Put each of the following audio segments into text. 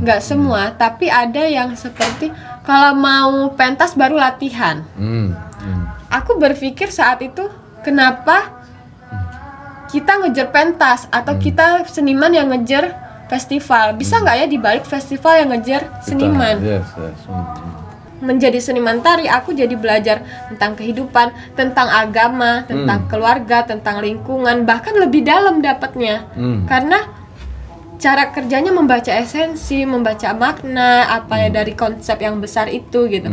nggak semua, tapi ada yang seperti kalau mau pentas baru latihan. Aku berpikir saat itu, kenapa kita ngejar pentas atau kita seniman yang ngejar festival? Bisa nggak ya dibalik festival yang ngejar seniman? Menjadi seniman tari, aku jadi belajar tentang kehidupan, tentang agama, tentang keluarga, tentang lingkungan, bahkan lebih dalam dapatnya. Karena cara kerjanya membaca esensi, membaca makna apa ya dari konsep yang besar itu gitu.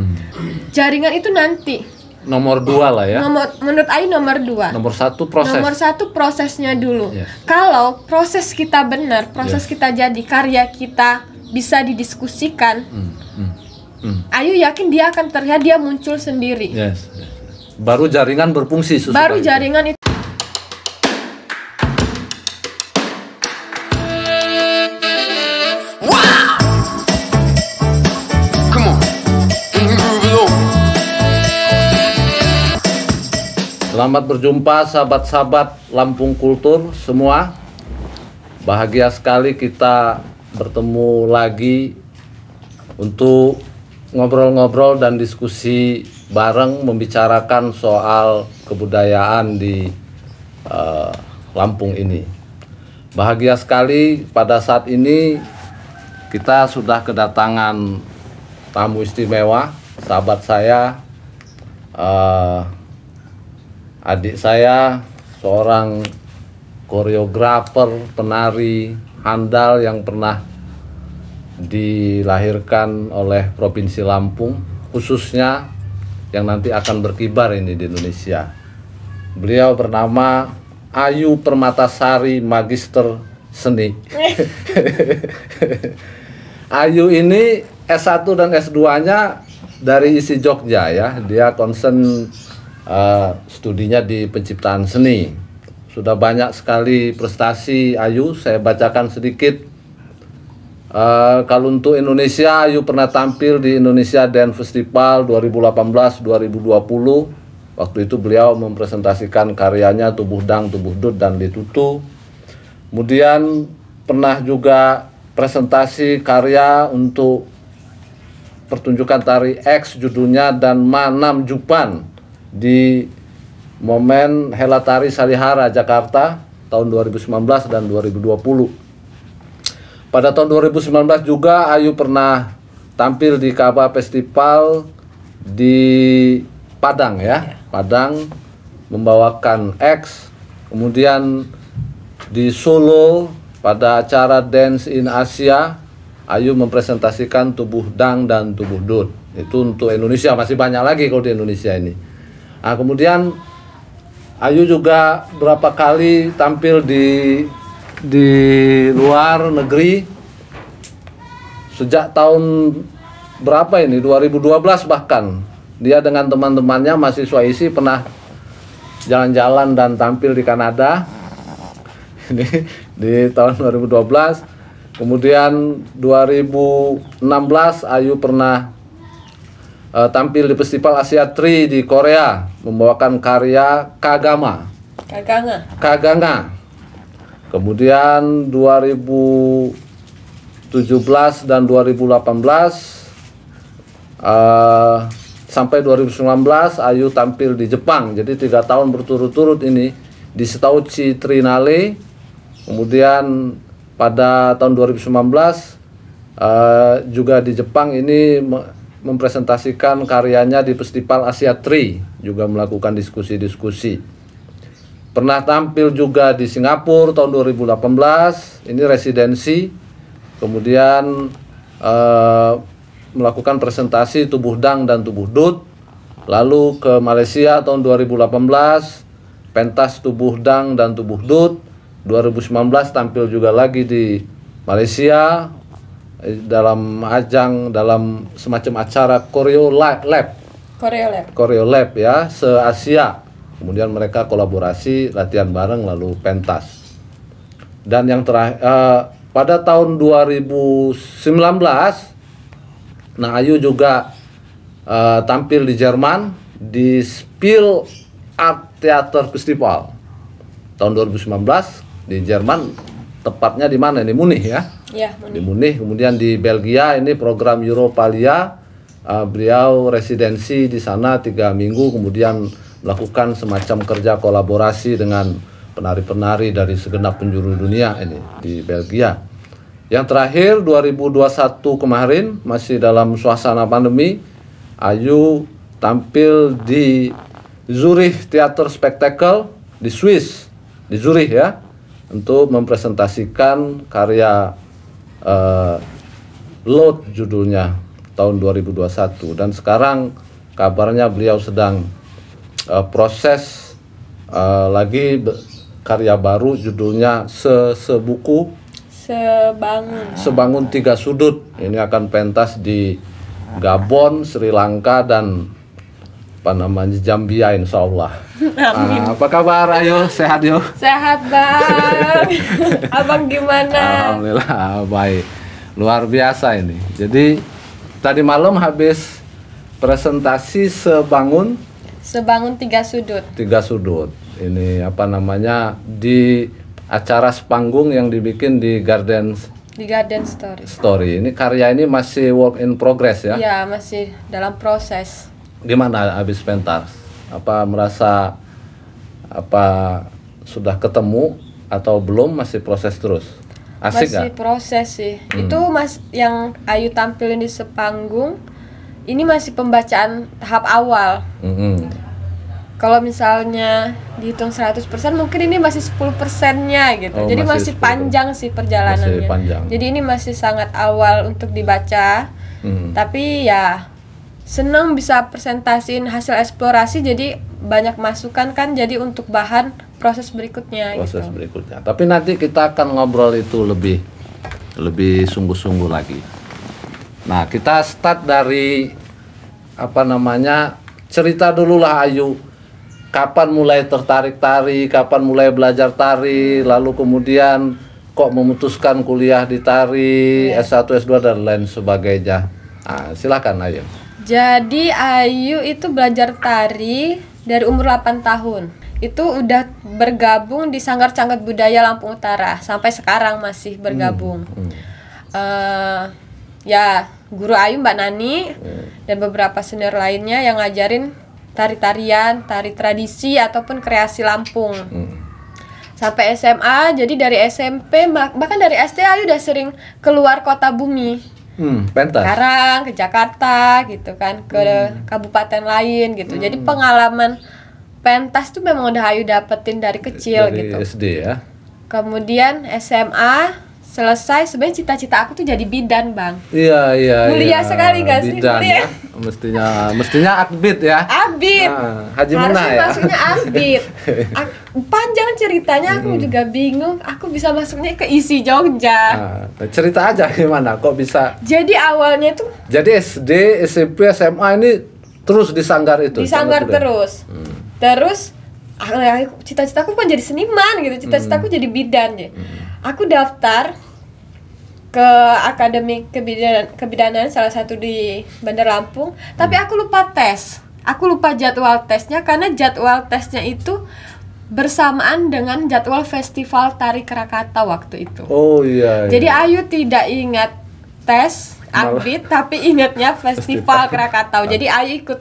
Jaringan itu nanti nomor 2 lah ya. Menurut Ayu nomor 2. Nomor 1 proses. Nomor 1 prosesnya dulu. Kalau proses kita benar, proses kita jadi, karya kita bisa didiskusikan. Ayu yakin dia akan terlihat, dia muncul sendiri. Baru jaringan berfungsi. Baru jaringan itu. Selamat berjumpa sahabat-sahabat Lampung Kultur semua. Bahagia sekali kita bertemu lagi untuk ngobrol-ngobrol dan diskusi bareng membicarakan soal kebudayaan di Lampung ini. Bahagia sekali pada saat ini kita sudah kedatangan tamu istimewa, sahabat saya, adik saya, seorang koreografer, penari handal yang pernah dilahirkan oleh Provinsi Lampung, khususnya yang nanti akan berkibar ini di Indonesia. Beliau bernama Ayu Permatasari, Magister Seni. Ayu ini S1 dan S2-nya dari ISI Jogja ya. Dia concern studinya di penciptaan seni. Sudah banyak sekali prestasi Ayu, saya bacakan sedikit. Kalau untuk Indonesia, Ayu pernah tampil di Indonesia Dance Festival 2018-2020. Waktu itu beliau mempresentasikan karyanya Tubuh Dang, Tubuh Dut, dan Litutu. Kemudian pernah juga presentasi karya untuk pertunjukan tari X, judulnya Dan Manam Jupan, di momen Helatari Salihara Jakarta tahun 2019 dan 2020. Pada tahun 2019 juga Ayu pernah tampil di Kaba Festival di Padang ya. Padang membawakan X. Kemudian di Solo pada acara Dance in Asia, Ayu mempresentasikan Tubuh Dang dan Tubuh Dut. Itu untuk Indonesia, masih banyak lagi kalau di Indonesia ini. Nah, kemudian Ayu juga berapa kali tampil di luar negeri. Sejak tahun berapa ini? 2012 bahkan. Dia dengan teman-temannya mahasiswa ISI pernah jalan-jalan dan tampil di Kanada. Ini di tahun 2012. Kemudian 2016 Ayu pernah tampil di Festival Asia Tri di Korea, membawakan karya Kagama. Kemudian 2017 dan 2018 sampai 2019 Ayu tampil di Jepang. Jadi 3 tahun berturut-turut ini di Setauchi Trinale. Kemudian pada tahun 2019 juga di Jepang ini mempresentasikan karyanya di Festival Asia Tri, juga melakukan diskusi-diskusi. Pernah tampil juga di Singapura tahun 2018, ini residensi. Kemudian melakukan presentasi Tubuh Dang dan Tubuh Dut. Lalu ke Malaysia tahun 2018, pentas Tubuh Dang dan Tubuh Dut. 2019 tampil juga lagi di Malaysia dalam ajang, dalam semacam acara Choreo Lab ya, se-Asia. Kemudian mereka kolaborasi, latihan bareng, lalu pentas. Dan yang terakhir pada tahun 2019, nah Ayu juga tampil di Jerman di Spiel Art Theater Festival tahun 2019 di Jerman, tepatnya di mana ini? Munich ya. Ya, di Munich. Kemudian di Belgia ini program Europalia, beliau residensi di sana 3 minggu, kemudian melakukan semacam kerja kolaborasi dengan penari-penari dari segenap penjuru dunia ini di Belgia. Yang terakhir 2021 kemarin, masih dalam suasana pandemi, Ayu tampil di Zurich Theater Spectacle di Swiss, di Zurich ya, untuk mempresentasikan karya Load judulnya tahun 2021. Dan sekarang kabarnya beliau sedang proses lagi karya baru judulnya Sebangun Tiga Sudut. Ini akan pentas di Gabon, Sri Lanka, dan Zambia insya Allah. Apa kabar Ayu? Sehat yuk? Sehat Bang. Abang gimana? Alhamdulillah baik. Luar biasa ini. Jadi tadi malam habis presentasi Sebangun Tiga Sudut. Tiga Sudut. Ini di acara sepanggung yang dibikin di Garden Story. Ini karya ini masih work in progress ya? Iya, masih dalam proses. Gimana habis pentas? Merasa sudah ketemu atau belum, masih proses terus? Asik masih proses sih. Itu yang Ayu tampilin di sepanggung ini masih pembacaan tahap awal. Kalau misalnya dihitung 100% mungkin ini masih 10%-nya gitu. Jadi masih panjang sih perjalanannya. Jadi ini masih sangat awal untuk dibaca. Tapi ya senang bisa presentasiin hasil eksplorasi, jadi banyak masukan kan, jadi untuk bahan proses berikutnya. Berikutnya. Tapi nanti kita akan ngobrol itu lebih sungguh-sungguh lagi. Nah, kita start dari cerita dulu lah Ayu. Kapan mulai tertarik tari, kapan mulai belajar tari, lalu kemudian kok memutuskan kuliah di tari, S1, S2 dan lain sebagainya. Silakan Ayu. Jadi Ayu itu belajar tari dari umur 8 tahun. Itu udah bergabung di Sanggar Canggat Budaya Lampung Utara. Sampai sekarang masih bergabung. Ya, guru Ayu Mbak Nani dan beberapa senior lainnya yang ngajarin tari-tarian, tari tradisi ataupun kreasi Lampung. Sampai SMA, jadi dari SMP bahkan dari SD Ayu udah sering keluar kota bumi. Pentas. Sekarang ke Jakarta gitu kan, ke kabupaten lain gitu. Jadi pengalaman pentas tuh memang udah Ayu dapetin dari kecil dari gitu. SD ya. Kemudian SMA selesai, sebenarnya cita-cita aku tuh jadi bidan Bang. Iya. Mulia sekali gak sih? Bidan ya. Mestinya akbid ya. Akbid. Haji Muna ya. Masuknya akbid. Panjang ceritanya, aku juga bingung. Aku bisa masuknya ke ISI Jogja. Cerita aja gimana kok bisa. Jadi awalnya tuh. Jadi SD, SMP, SMA ini terus di sanggar itu. Di sanggar terus. Terus cita-citaku kan jadi seniman gitu. Cita-citaku jadi bidan ya. Aku daftar ke Akademi Kebidanan salah satu di Bandar Lampung, tapi aku lupa tes. Aku lupa jadwal tesnya karena jadwal tesnya itu bersamaan dengan jadwal Festival Tari Krakatau waktu itu. Oh iya. Jadi Ayu tidak ingat tes akbid tapi ingatnya Festival Krakatau. Jadi Ayu ikut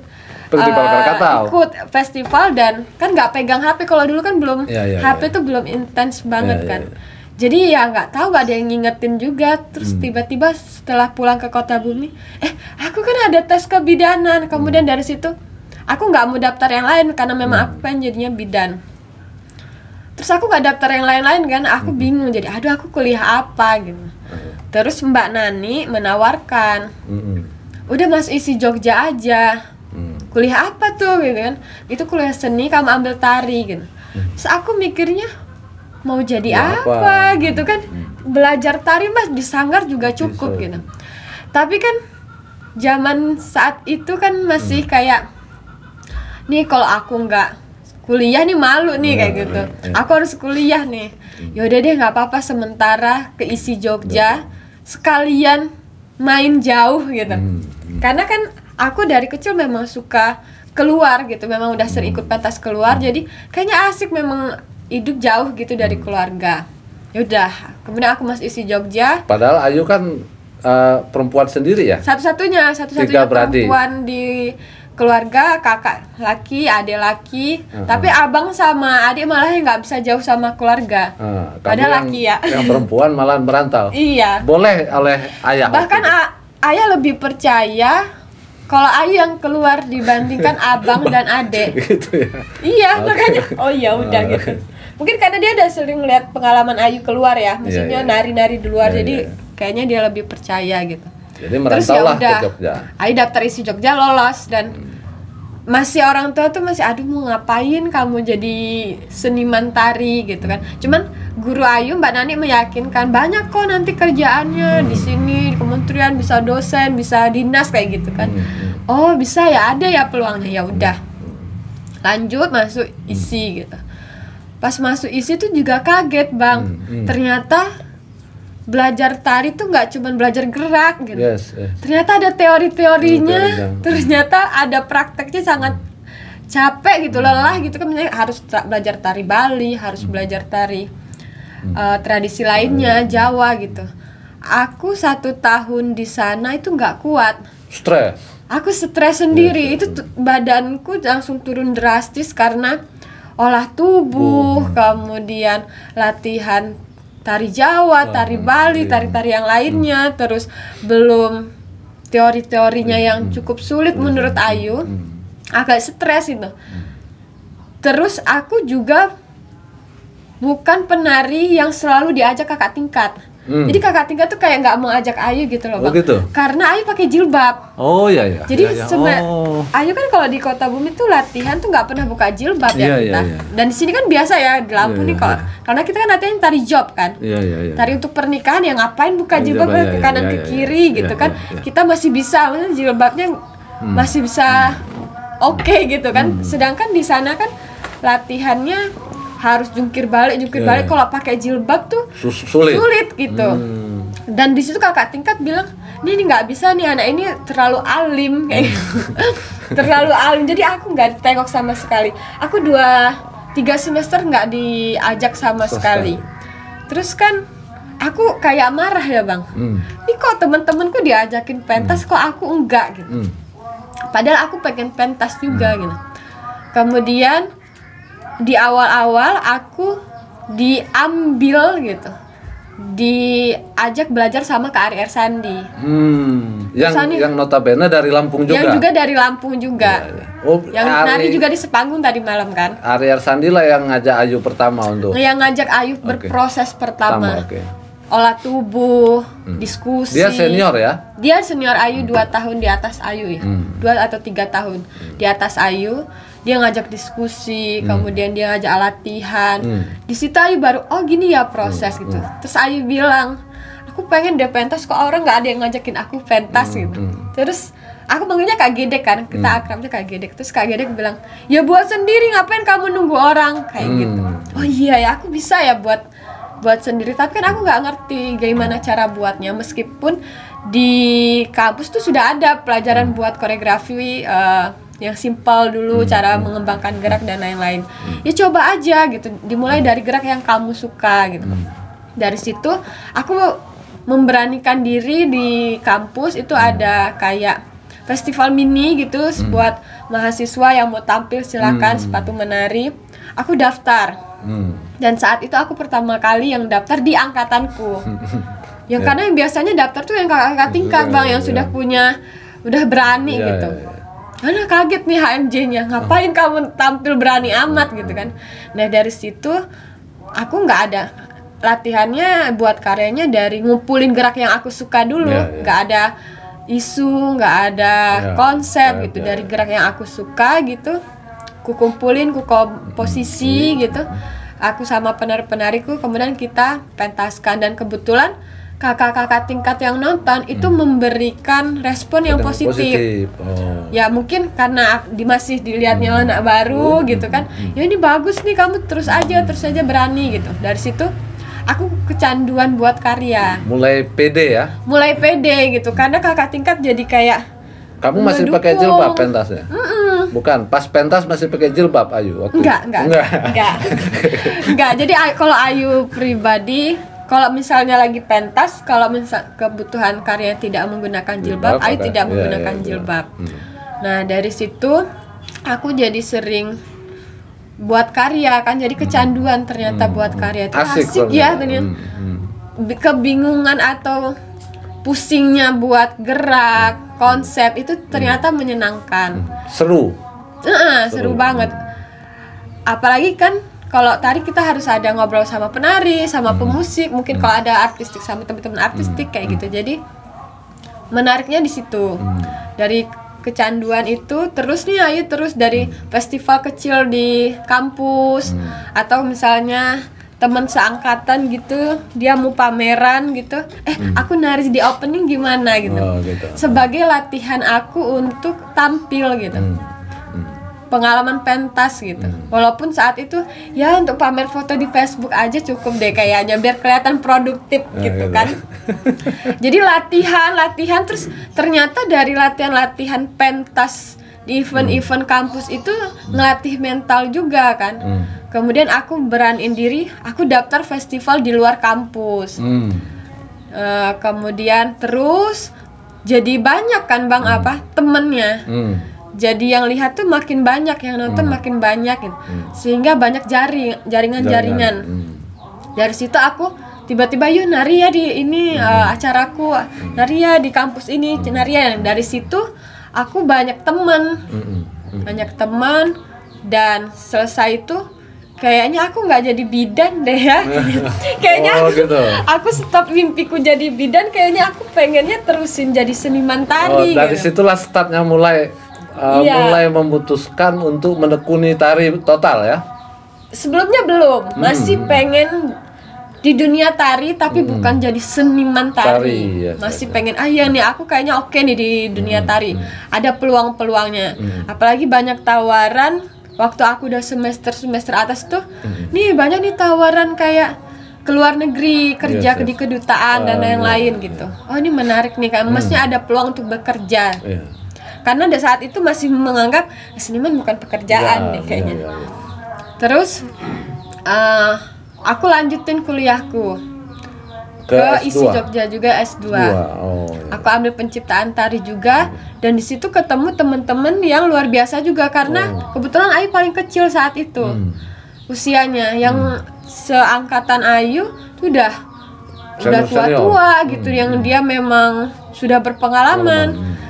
ikut festival dan kan nggak pegang HP. Kalau dulu kan belum HP tuh belum intens banget kan. Jadi ya nggak tahu, nggak ada yang ngingetin juga. Terus tiba-tiba setelah pulang ke Kota Bumi, aku kan ada tes kebidanan. Kemudian dari situ aku nggak mau daftar yang lain karena memang aku pengen jadinya bidan. Terus aku nggak daftar yang lain-lain kan, aku bingung. Jadi aduh aku kuliah apa gitu. Terus Mbak Nani menawarkan, udah masuk ISI Jogja aja. Kuliah apa tuh gitu kan? Itu kuliah seni, kamu ambil tari gitu. Terus aku mikirnya mau jadi apa gitu kan, belajar tari mas di sanggar juga cukup gitu. Tapi kan zaman saat itu kan masih kayak nih kalau aku nggak kuliah nih malu nih kayak gitu. Aku harus kuliah nih. Yaudah deh nggak apa-apa sementara ke ISI Jogja sekalian main jauh gitu. Karena kan aku dari kecil memang suka keluar gitu, memang udah sering ikut pentas keluar, jadi kayaknya asik memang hidup jauh gitu dari keluarga. Ya udah, kemudian aku masuk isi Jogja. Padahal Ayu kan perempuan sendiri ya? Satu-satunya Tiga beradik. perempuan di keluarga, kakak laki, adik laki. Tapi abang sama adik malah nggak bisa jauh sama keluarga. Padahal laki ya. Yang perempuan malah merantau. Iya. Boleh oleh ayah. Bahkan ayah lebih percaya kalau Ayu yang keluar dibandingkan abang dan adik. Gitu ya. Iya, makanya oh ya udah gitu. Mungkin karena dia udah sering lihat pengalaman Ayu keluar ya, maksudnya nari-nari di luar, jadi kayaknya dia lebih percaya gitu. Jadi merantaulah ke Jogja. Ayu daftar isi Jogja, lolos, dan masih orang tua tuh masih aduh mau ngapain kamu jadi seniman tari gitu kan. Cuman guru Ayu, Mbak Nani, meyakinkan banyak kok nanti kerjaannya di sini, di kementerian, bisa dosen, bisa dinas kayak gitu kan. Oh bisa ya, ada ya peluangnya. Ya udah, lanjut masuk isi gitu. Pas masuk isi tuh juga kaget Bang. Ternyata belajar tari tuh nggak cuma belajar gerak gitu. Ternyata ada teori-teorinya, ternyata ada prakteknya, sangat capek gitu, lelah gitu kan. Misalnya harus belajar tari Bali, harus belajar tari tradisi lainnya, Jawa gitu. Aku 1 tahun di sana itu nggak kuat. Stres. Aku stres sendiri, itu badanku langsung turun drastis karena olah tubuh, kemudian latihan tari Jawa, tari Bali, tari-tari yang lainnya, terus belum teori-teorinya yang cukup sulit menurut Ayu, agak stres itu. Terus aku juga bukan penari yang selalu diajak kakak tingkat. Jadi kakak tingkat tuh kayak nggak mau ajak Ayu gitu loh Bang. Gitu? Karena Ayu pakai jilbab. Oh iya. Jadi Ayu kan kalau di Kota Bumi tuh latihan tuh nggak pernah buka jilbab ya kita. Dan di sini kan biasa ya di Lampung nih kalau karena kita kan latihan tari job kan. Tari untuk pernikahan yang ngapain buka jilbab ke kanan ke kiri gitu kan. Kita masih bisa, maksudnya jilbabnya masih bisa oke gitu kan. Sedangkan di sana kan latihannya harus jungkir balik. Kalau pakai jilbab tuh sulit gitu. Dan di situ kakak tingkat bilang, ini nggak bisa nih, anak ini terlalu alim kayak gitu. Terlalu alim, jadi aku nggak tengok sama sekali. Aku 2-3 semester nggak diajak sama sekali. Terus kan aku kayak marah ya Bang. Ini kok temen-temenku diajakin pentas, kok aku enggak gitu. Padahal aku pengen pentas juga gitu. Kemudian di awal-awal aku diambil gitu, diajak belajar sama Kak Ari Ersandi. Yang notabene dari Lampung juga. Yang juga dari Lampung juga. Oh, yang nari juga di Sepanggung tadi malam kan. Ari Ersandi lah yang ngajak Ayu pertama untuk. Yang ngajak Ayu berproses pertama. Olah tubuh, diskusi. Dia senior ya? Dia senior Ayu 2 tahun di atas Ayu ya. 2 atau 3 tahun di atas Ayu. Dia ngajak diskusi, kemudian dia ngajak latihan. Di situ Ayu baru, oh gini ya proses gitu. Terus Ayu bilang, aku pengen deh pentas, kok orang nggak ada yang ngajakin aku pentas gitu. Terus aku manggilnya Kak Gedek kan, kita akrabnya Kak Gedek. Terus Kak Gedek bilang, ya buat sendiri, ngapain kamu nunggu orang kayak gitu. Oh iya ya, aku bisa ya buat sendiri. Tapi kan aku nggak ngerti gimana cara buatnya, meskipun di kampus tuh sudah ada pelajaran buat koreografi yang simpel dulu, cara mengembangkan gerak dan lain-lain. Ya coba aja gitu, dimulai dari gerak yang kamu suka gitu. Dari situ aku memberanikan diri. Di kampus itu ada kayak festival mini gitu, buat mahasiswa yang mau tampil silakan sepatu menari. Aku daftar. Dan saat itu aku pertama kali yang daftar di angkatanku. Ya karena yang biasanya daftar tuh yang kakak tingkat Bang, yang sudah punya, udah berani gitu. Karena kaget nih HMJ-nya, ngapain kamu tampil berani amat gitu kan. Nah dari situ aku nggak ada latihannya buat karyanya dari ngumpulin gerak yang aku suka dulu. Nggak ada isu, nggak ada konsep gitu. Dari gerak yang aku suka gitu, ku kumpulin, ku komposisi gitu. Aku sama penari-penariku, kemudian kita pentaskan. Dan kebetulan kakak-kakak tingkat yang nonton itu memberikan respon yang positif. Ya mungkin karena masih dilihatnya anak baru gitu kan. Ya ini bagus nih, kamu terus aja berani gitu. Dari situ aku kecanduan buat karya. Mulai pede ya? Mulai pede gitu, karena kakak tingkat jadi kayak kamu masih pakai jilbab pentasnya? Bukan, pas pentas masih pakai jilbab Ayu waktu enggak. Jadi kalau Ayu pribadi, kalau misalnya lagi pentas, kalau misal kebutuhan karya tidak menggunakan jilbab, Ayu tidak menggunakan jilbab. Nah, dari situ aku jadi sering buat karya kan, jadi kecanduan ternyata buat karya itu asik ya ternyata. Kebingungan atau pusingnya buat gerak, konsep itu ternyata menyenangkan. Seru banget. Apalagi kan kalau tari kita harus ada ngobrol sama penari, sama pemusik, mungkin kalau ada artistik sama teman-teman artistik kayak gitu. Jadi menariknya di situ. Dari kecanduan itu terus nih Ayu terus dari festival kecil di kampus atau misalnya teman seangkatan gitu, dia mau pameran gitu, aku nari di opening gimana gitu. Sebagai latihan aku untuk tampil gitu. Pengalaman pentas gitu. Walaupun saat itu ya untuk pamer foto di Facebook aja cukup deh kayaknya biar kelihatan produktif gitu kan. Jadi latihan terus ternyata dari latihan pentas di event-event kampus itu ngelatih mental juga kan. Kemudian aku beraniin diri, aku daftar festival di luar kampus. Kemudian terus jadi banyak kan Bang temennya. Jadi yang lihat tuh makin banyak, yang nonton makin banyak gitu. Sehingga banyak jaringan. Dari situ aku tiba-tiba yuk nari ya di ini acaraku, nari ya di kampus ini, nari ya. Dari situ aku banyak teman. Dan selesai itu kayaknya aku nggak jadi bidan deh ya. Kayaknya aku stop mimpiku jadi bidan, kayaknya aku pengennya terusin jadi seniman tari. Dari situlah startnya mulai memutuskan untuk menekuni tari total ya. Sebelumnya belum, masih pengen di dunia tari tapi bukan jadi seniman tari. Masih pengen nih aku kayaknya oke nih di dunia tari. Ada peluang-peluangnya. Apalagi banyak tawaran waktu aku udah semester atas tuh. Nih banyak nih tawaran kayak ke luar negeri, kerja di kedutaan dan lain-lain gitu. Oh ini menarik nih kan, maksudnya ada peluang untuk bekerja. Karena pada saat itu masih menganggap seniman bukan pekerjaan nih kayaknya. Terus aku lanjutin kuliahku ke ISI Jogja juga S2. Aku ambil penciptaan tari juga dan di situ ketemu teman-teman yang luar biasa juga karena kebetulan Ayu paling kecil saat itu usianya, yang seangkatan Ayu tuh udah tua-tua gitu, yang dia memang sudah berpengalaman.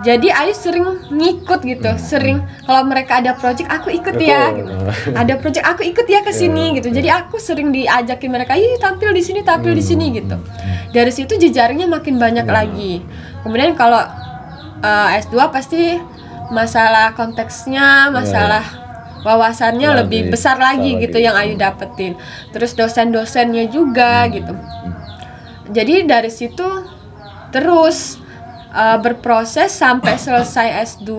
Jadi Ayu sering ngikut gitu, sering kalau mereka ada project aku ikut ya gitu. Ada project aku ikut ya ke sini gitu. Jadi aku sering diajakin mereka, "Yuk tampil di sini gitu." Dari situ jejaringnya makin banyak lagi. Kemudian kalau S2 pasti masalah konteksnya, masalah wawasannya lebih besar lagi gitu yang Ayu dapetin. Terus dosen-dosennya juga gitu. Jadi dari situ terus berproses sampai selesai S2.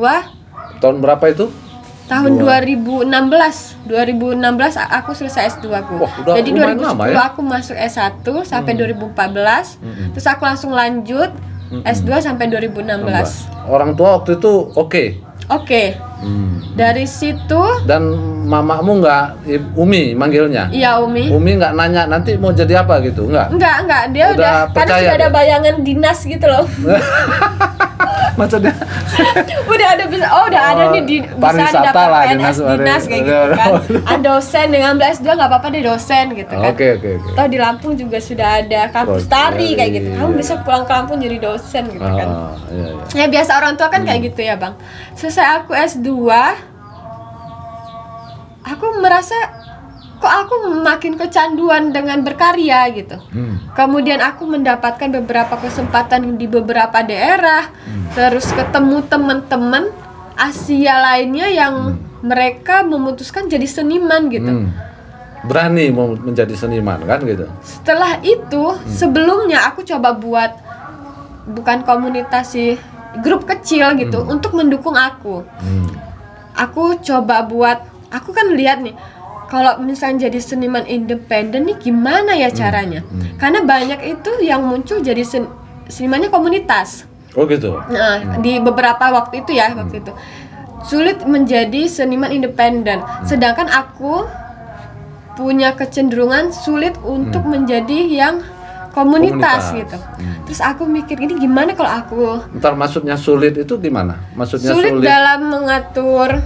Tahun berapa itu? Tahun 2016 aku selesai S2 aku. Jadi 2010 aku masuk S1 sampai 2014. Terus aku langsung lanjut S2 sampai 2016. Orang tua waktu itu oke. Dari situ. Dan mamamu nggak Umi manggilnya? Iya Umi. Umi nggak nanya nanti mau jadi apa gitu? Enggak. Dia udah karena sudah ada bayangan dinas gitu loh. Maksudnya udah ada ada nih bisa didapat dinas kayak gitu kan. Ada dosen dengan S2 nggak apa-apa deh dosen gitu kan. Oke. Atau di Lampung juga sudah ada kampus tari kayak gitu. Kamu bisa pulang ke Lampung jadi dosen gitu kan. Ya biasa orang tua kan kayak gitu ya Bang. Selesai aku S2, aku merasa kok aku makin kecanduan dengan berkarya gitu. Kemudian aku mendapatkan beberapa kesempatan di beberapa daerah, terus ketemu teman-teman Asia lainnya yang mereka memutuskan jadi seniman gitu. Berani mau menjadi seniman kan gitu. Setelah itu, sebelumnya aku coba buat bukan komunitas sih, grup kecil gitu untuk mendukung aku. Aku coba buat, aku kan lihat nih kalau misalnya jadi seniman independen nih gimana ya caranya? Karena banyak itu yang muncul jadi senimannya komunitas. Oh gitu. Nah, di beberapa waktu itu. sulit menjadi seniman independen. Sedangkan aku punya kecenderungan sulit untuk menjadi yang komunitas gitu. Terus aku mikir ini gimana kalau aku Ntar maksudnya sulit itu gimana? Maksudnya sulit dalam mengatur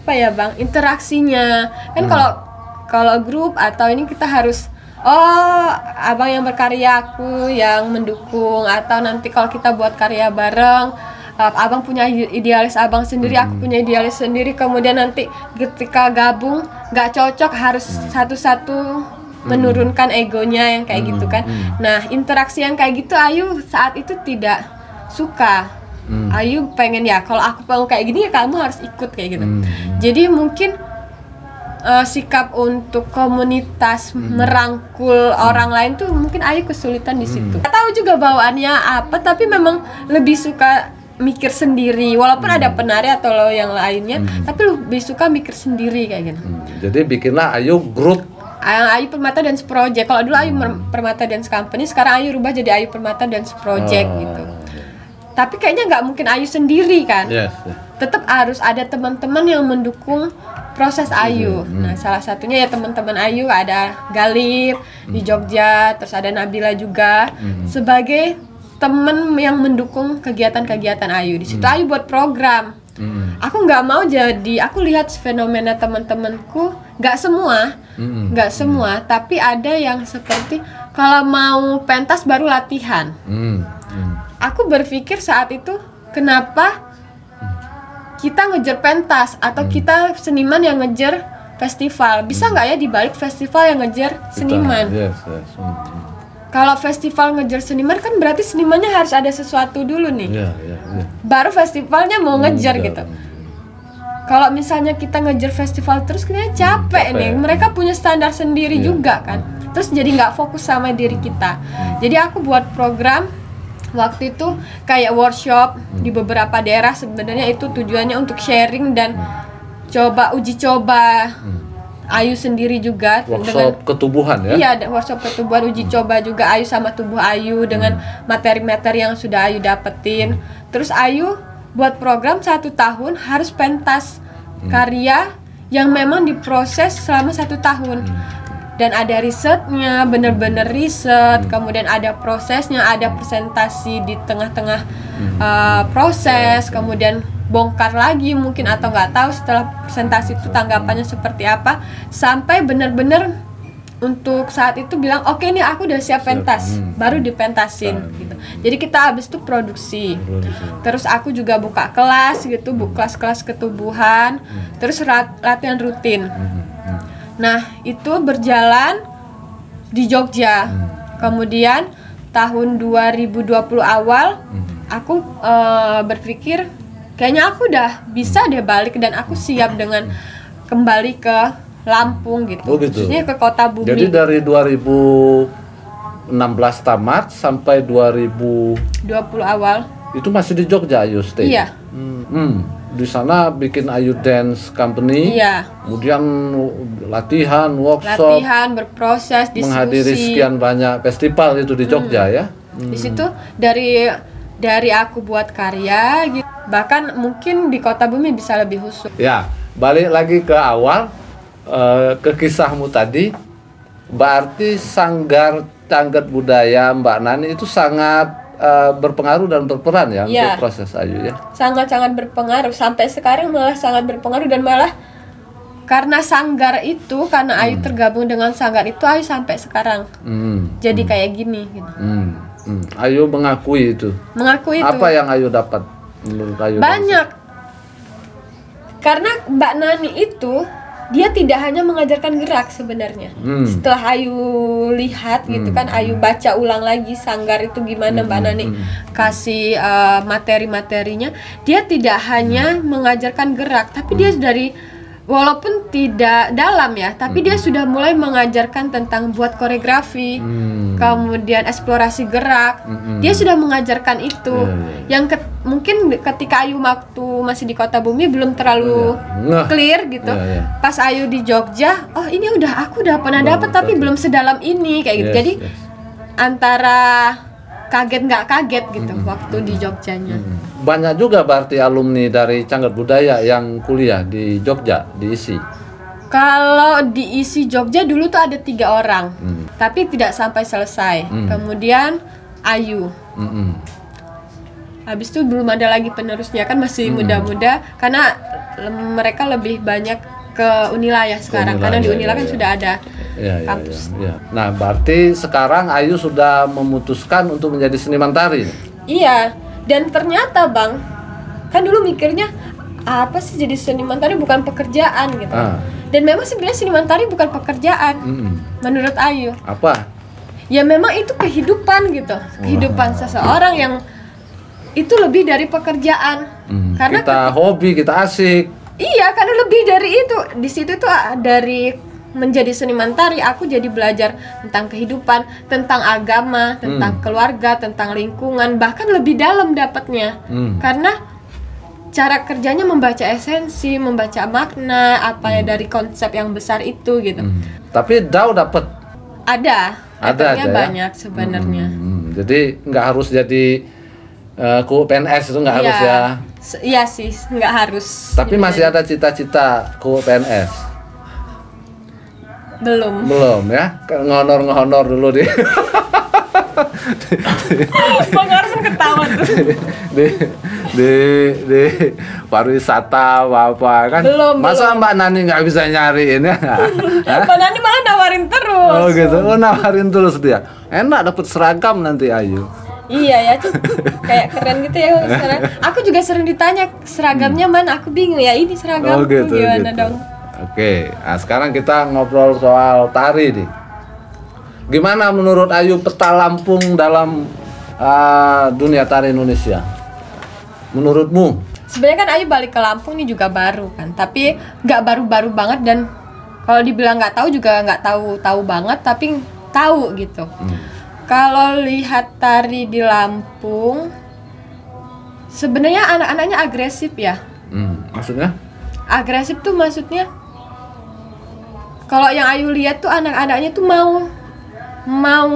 apa ya bang, interaksinya kan. Kalau grup atau ini kita harus abang yang berkarya, aku yang mendukung, atau nanti kalau kita buat karya bareng, abang punya idealis abang sendiri, aku punya idealis sendiri, kemudian nanti ketika gabung nggak cocok harus satu-satu menurunkan egonya yang kayak gitu kan. Nah interaksi yang kayak gitu Ayu saat itu tidak suka. Ayu pengen ya kalau aku mau kayak gini ya kamu harus ikut kayak gitu. Jadi mungkin sikap untuk komunitas merangkul orang lain tuh mungkin Ayu kesulitan di situ. Gak tahu juga bawaannya apa, tapi memang lebih suka mikir sendiri walaupun ada penari atau yang lainnya, tapi lebih suka mikir sendiri kayak gitu. Jadi bikinlah Ayu grup. Ayu Permata Dance Project. Kalau dulu Ayu Permata Dance Company, sekarang Ayu rubah jadi Ayu Permata Dance Project gitu. Tapi kayaknya nggak mungkin Ayu sendiri kan. Tetap harus ada teman-teman yang mendukung proses Ayu. Nah, salah satunya ya teman-teman Ayu, ada Galip di Jogja, terus ada Nabila juga sebagai teman yang mendukung kegiatan-kegiatan Ayu. Di situ Ayu buat program. Aku nggak mau aku lihat fenomena teman-temanku, nggak semua, tapi ada yang seperti kalau mau pentas baru latihan. Aku berpikir saat itu kenapa kita ngejar pentas atau kita seniman yang ngejar festival, bisa nggak ya dibalik festival yang ngejar seniman? Kalau festival ngejar seniman kan berarti senimannya harus ada sesuatu dulu nih, baru festivalnya mau ngejar gitu. Kalau misalnya kita ngejar festival terus kita capek nih, mereka punya standar sendiri juga kan, terus jadi nggak fokus sama diri kita. Jadi aku buat program waktu itu kayak workshop di beberapa daerah, sebenarnya itu tujuannya untuk sharing dan uji coba Ayu sendiri juga. Workshop ketubuhan ya? Iya, workshop ketubuhan, uji coba juga Ayu sama tubuh Ayu dengan materi-materi yang sudah Ayu dapetin. Terus Ayu buat program 1 tahun harus pentas karya yang memang diproses selama 1 tahun. Dan ada risetnya, bener-bener riset, kemudian ada prosesnya, ada presentasi di tengah-tengah proses, kemudian bongkar lagi mungkin atau nggak tahu setelah presentasi itu tanggapannya seperti apa, sampai bener-bener untuk saat itu bilang oke nih aku udah siap pentas, baru dipentasin gitu. Jadi kita habis itu produksi. Terus aku juga buka kelas gitu, kelas-kelas ketubuhan, terus latihan rutin. Nah itu berjalan di Jogja. Kemudian tahun 2020 awal aku berpikir kayaknya aku udah bisa deh balik dan aku siap dengan kembali ke Lampung gitu. Khususnya ke Kota Bumi. Jadi dari 2016 tamat sampai 2020 awal itu masih di Jogja Ayu stay? Iya. Di sana bikin Ayu Dance Company. Iya. Kemudian latihan, workshop, berproses, diskusi, menghadiri sekian banyak festival itu di Jogja ya. Di situ dari aku buat karya gitu. Bahkan mungkin di Kota Bumi bisa lebih khusus. Ya, balik lagi ke awal, ke kisahmu tadi. Berarti Sanggar Canggat Budaya Mbak Nani itu sangat berpengaruh dan berperan ya untuk proses Ayu ya. Sangat-sangat berpengaruh, sampai sekarang malah sangat berpengaruh, dan malah karena Sanggar itu, karena Ayu tergabung dengan Sanggar itu, Ayu sampai sekarang jadi kayak gini gitu. Ayu mengakui itu. Apa yang Ayu dapat menurut Ayu? Banyak. Karena Mbak Nani itu dia tidak hanya mengajarkan gerak sebenarnya. Setelah Ayu lihat gitu kan, Ayu baca ulang lagi Sanggar itu gimana Mbak Nani kasih materi-materinya, dia tidak hanya mengajarkan gerak, tapi dia walaupun tidak dalam ya, tapi dia sudah mulai mengajarkan tentang buat koreografi, kemudian eksplorasi gerak. Dia sudah mengajarkan itu. Yang mungkin ketika Ayu waktu masih di Kota Bumi belum terlalu clear gitu. Pas Ayu di Jogja, oh ini aku udah pernah dapat, tapi belum sedalam ini kayak gitu. Jadi antara kaget nggak kaget gitu waktu di Jogjanya. Banyak juga berarti alumni dari Canger Budaya yang kuliah di Jogja, di ISI. Kalau di ISI Jogja dulu tuh ada 3 orang, tapi tidak sampai selesai. Kemudian Ayu. Habis itu belum ada lagi penerusnya, kan masih muda-muda karena mereka lebih banyak ke Unila ya sekarang, karena di Unila kan sudah ada kampus. Nah, berarti sekarang Ayu sudah memutuskan untuk menjadi seniman tari. Iya, dan ternyata Bang, kan dulu mikirnya apa sih jadi seniman tari bukan pekerjaan gitu. Dan memang sebenarnya seniman tari bukan pekerjaan. Menurut Ayu. Apa? Ya memang itu kehidupan gitu. Kehidupan seseorang yang itu lebih dari pekerjaan. Karena kita hobi, kita asik. Iya, karena lebih dari itu. Di situ tuh dari menjadi seniman tari aku jadi belajar tentang kehidupan, tentang agama, tentang keluarga, tentang lingkungan, bahkan lebih dalam dapatnya. Karena cara kerjanya membaca esensi, membaca makna apa ya dari konsep yang besar itu gitu. Tapi Dau dapat? Ada Ada ya? banyak sebenarnya. Jadi nggak harus jadi PNS itu nggak harus ya? Iya sih, nggak harus. Tapi masih ada cita-cita PNS? Belum ya? Ngonor dulu deh. Bang Arman ketawa tuh. di pariwisata apa kan? Masa Mbak Nani nggak bisa nyariin ya? Mbak Nani malah nawarin terus. Oh gitu, nawarin terus dia. Enak dapat seragam nanti Ayu. Iya ya, kayak keren gitu ya sekarang. Aku juga sering ditanya seragamnya mana, aku bingung ya ini seragamku gimana dong. Oke, nah sekarang kita ngobrol soal tari nih. Gimana menurut Ayu peta Lampung dalam dunia tari Indonesia? Menurutmu? Sebenarnya kan Ayu balik ke Lampung ini juga baru kan, tapi nggak baru-baru banget, dan kalau dibilang nggak tahu juga nggak tahu banget, tapi tahu gitu. Kalau lihat tari di Lampung, sebenarnya anak-anaknya agresif ya. Maksudnya? Agresif tuh maksudnya, kalau yang Ayu lihat tuh anak-anaknya tuh mau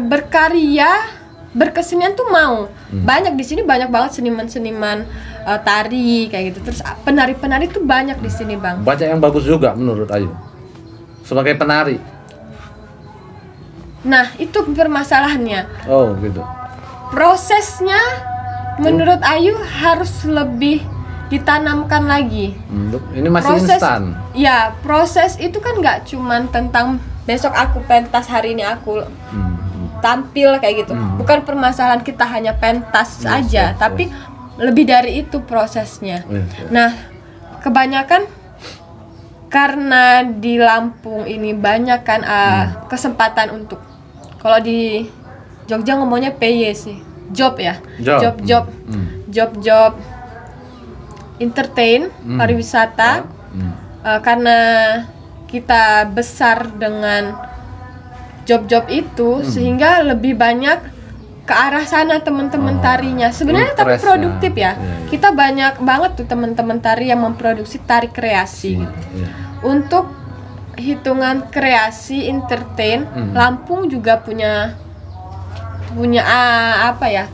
berkarya, berkesenian tuh mau. Banyak di sini, banyak banget seniman-seniman tari kayak gitu. Terus penari-penari tuh banyak di sini, Bang. Banyak yang bagus juga menurut Ayu sebagai penari. Nah, itu permasalahannya. Oh, gitu. Prosesnya menurut Ayu harus lebih ditanamkan lagi. Ini masih instan. Ya, proses itu kan nggak cuman tentang besok aku pentas, hari ini aku tampil kayak gitu. Bukan permasalahan kita hanya pentas aja, tapi lebih dari itu prosesnya. Nah, kebanyakan karena di Lampung ini banyak kan kesempatan untuk, kalau di Jogja ngomongnya PY sih, job ya, job entertain, pariwisata. Karena kita besar dengan job-job itu, sehingga lebih banyak ke arah sana teman-teman tarinya. Sebenarnya tapi produktif ya. Kita banyak banget tuh teman-teman tari yang memproduksi tari kreasi. Untuk hitungan kreasi entertain, Lampung juga punya apa ya?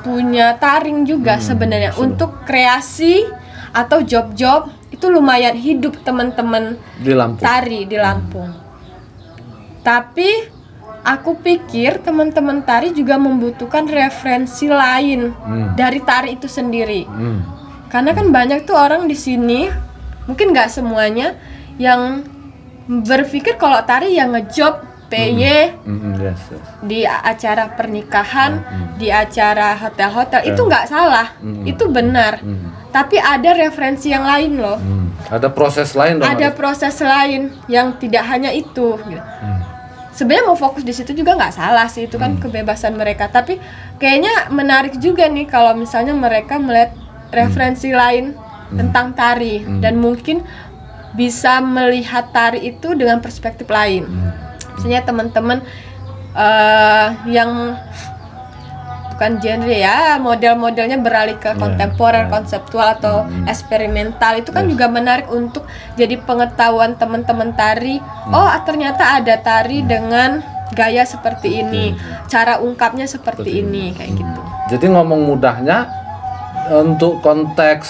Punya taring juga sebenarnya untuk kreasi atau job-job itu lumayan hidup teman-teman tari di Lampung. Tapi aku pikir teman-teman tari juga membutuhkan referensi lain dari tari itu sendiri. Karena kan banyak tuh orang di sini, mungkin nggak semuanya, yang berpikir kalau tari yang ngejob PY di acara pernikahan, di acara hotel-hotel, itu nggak salah, itu benar. Tapi ada referensi yang lain loh. Ada proses lain dong. Ada proses lain yang tidak hanya itu. Sebenarnya mau fokus di situ juga nggak salah sih, itu kan kebebasan mereka. Tapi kayaknya menarik juga nih kalau misalnya mereka melihat referensi lain tentang tari, dan mungkin bisa melihat tari itu dengan perspektif lain. Misalnya teman-teman yang bukan genre ya, model-modelnya beralih ke kontemporer, konseptual atau eksperimental, itu kan juga menarik untuk jadi pengetahuan teman-teman tari. Oh, ternyata ada tari dengan gaya seperti ini, cara ungkapnya seperti ini, kayak gitu. Jadi ngomong mudahnya, untuk konteks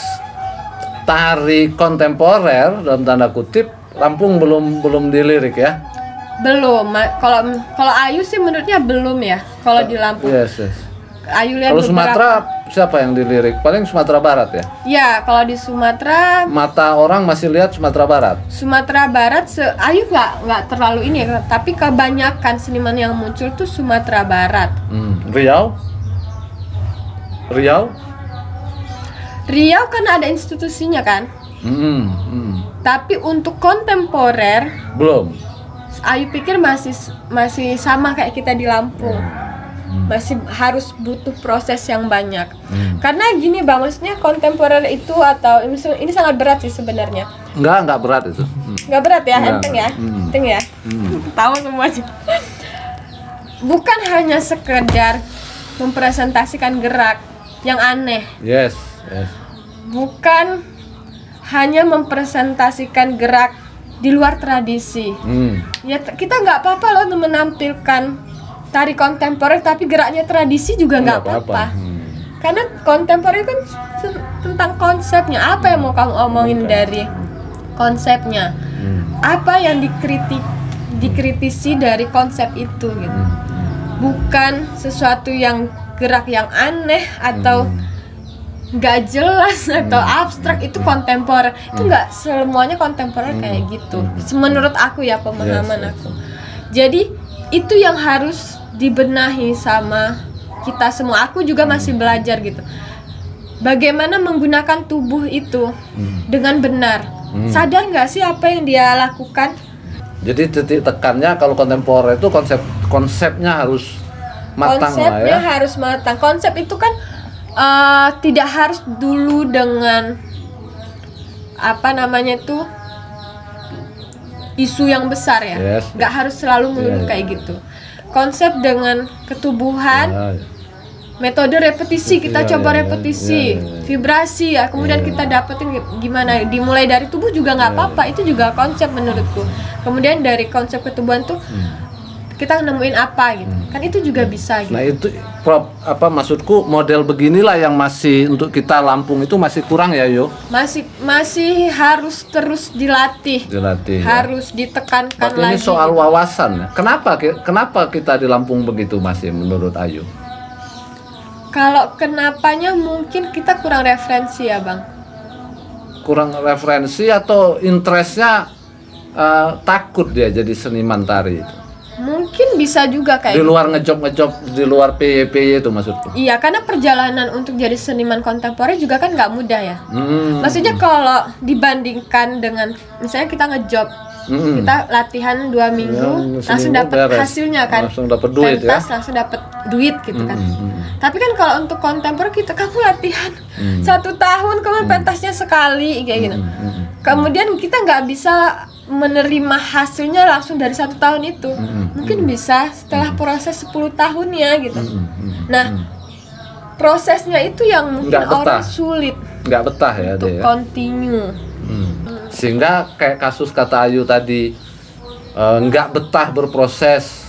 tari kontemporer dalam tanda kutip, Lampung belum dilirik ya? Belum. Kalau Ayu sih menurutnya belum ya. Kalau di Lampung. Yes. Ayu lihat Kalau beberapa. Sumatera siapa yang dilirik? Paling Sumatera Barat ya? Ya, kalau di Sumatera, Mata orang masih lihat Sumatera Barat. Sumatera Barat, Ayu nggak terlalu ini ya. Tapi kebanyakan seniman yang muncul tuh Sumatera Barat. Riau? Riau kan ada institusinya kan. Tapi untuk kontemporer, Belum. Ayu pikir masih sama kayak kita di Lampung. Masih harus butuh proses yang banyak. Karena gini Bang, maksudnya kontemporer itu atau ini sangat berat sih sebenarnya. Enggak berat itu. Nggak berat ya, Enggak. enteng ya? Enteng ya? Tahu semuanya. Bukan hanya sekedar mempresentasikan gerak yang aneh. Yes. Bukan hanya mempresentasikan gerak di luar tradisi. Ya kita nggak apa-apa loh menampilkan tari kontemporer tapi geraknya tradisi juga nggak apa-apa. Karena kontemporer kan tentang konsepnya. Apa yang mau kamu omongin dari konsepnya? Apa yang dikritisi dari konsep itu gitu. Bukan sesuatu yang gerak yang aneh atau nggak jelas atau abstrak. Itu kontemporer. Itu nggak semuanya kontemporer kayak gitu. Menurut aku ya, pemahaman aku. Jadi itu yang harus dibenahi sama kita semua. Aku juga masih belajar gitu. Bagaimana menggunakan tubuh itu dengan benar. Sadar nggak sih apa yang dia lakukan? Jadi titik tekannya kalau kontemporer itu konsepnya harus matang lah ya. Konsepnya harus matang. Konsep itu kan tidak harus dulu dengan isu yang besar ya. Nggak harus selalu melulu kayak gitu. Konsep dengan ketubuhan, metode repetisi, kita coba repetisi, vibrasi ya, kemudian kita dapetin gimana, dimulai dari tubuh juga nggak apa-apa, itu juga konsep menurutku. Kemudian dari konsep ketubuhan tuh kita nemuin apa gitu, kan itu juga bisa gitu. Nah itu maksudku model beginilah yang masih untuk kita Lampung itu masih kurang ya Yo? Masih harus terus dilatih harus ditekankan lagi. Ini soal gitu. wawasan ya. Kenapa kita di Lampung begitu masih menurut Ayu? Kalau kenapanya mungkin kita kurang referensi ya Bang. Kurang referensi atau interestnya takut dia jadi seniman tari itu? Mungkin bisa juga kayak di luar ngejob di luar PY itu maksudku. Iya, karena perjalanan untuk jadi seniman kontemporer juga kan nggak mudah ya. Maksudnya kalau dibandingkan dengan misalnya kita ngejob, kita latihan 2 minggu langsung dapat hasilnya kan, langsung dapat duit ya, langsung dapat duit gitu kan. Tapi kan kalau untuk kontemporer kamu latihan 1 tahun, kemudian pentasnya sekali kayak gitu. Kemudian kita nggak bisa menerima hasilnya langsung dari 1 tahun itu. Mungkin bisa setelah proses 10 tahunnya gitu. Nah, prosesnya itu yang mungkin orang sulit. Nggak betah ya untuk dia. Continue. Sehingga kayak kasus kata Ayu tadi, nggak betah berproses,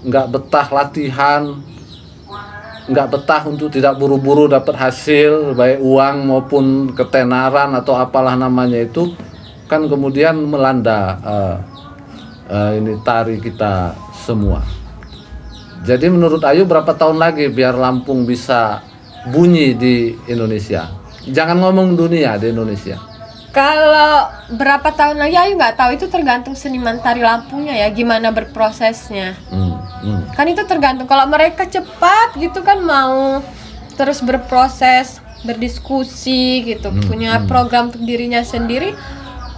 nggak betah latihan, nggak betah untuk tidak buru-buru dapat hasil baik uang maupun ketenaran atau apalah namanya itu. Kan kemudian melanda ini tari kita semua. Jadi menurut Ayu berapa tahun lagi biar Lampung bisa bunyi di Indonesia? Jangan ngomong dunia, di Indonesia. Kalau berapa tahun lagi Ayu nggak tahu, itu tergantung seniman tari Lampungnya ya, gimana berprosesnya. Kan itu tergantung. Kalau mereka cepat gitu kan mau terus berproses, berdiskusi gitu, punya program untuk dirinya sendiri.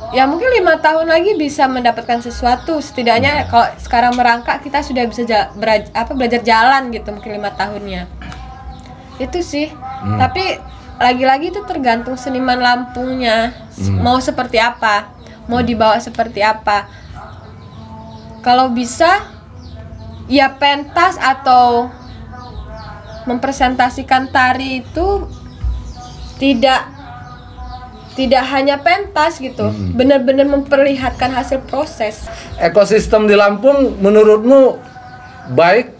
Ya mungkin 5 tahun lagi bisa mendapatkan sesuatu. Setidaknya kalau sekarang merangkak kita sudah bisa belajar jalan gitu, mungkin 5 tahunnya. Itu sih. Tapi lagi-lagi itu tergantung seniman Lampungnya mau seperti apa, mau dibawa seperti apa. Kalau bisa ya pentas atau mempresentasikan tari itu tidak tidak hanya pentas gitu, benar-benar memperlihatkan hasil proses. Ekosistem di Lampung menurutmu baik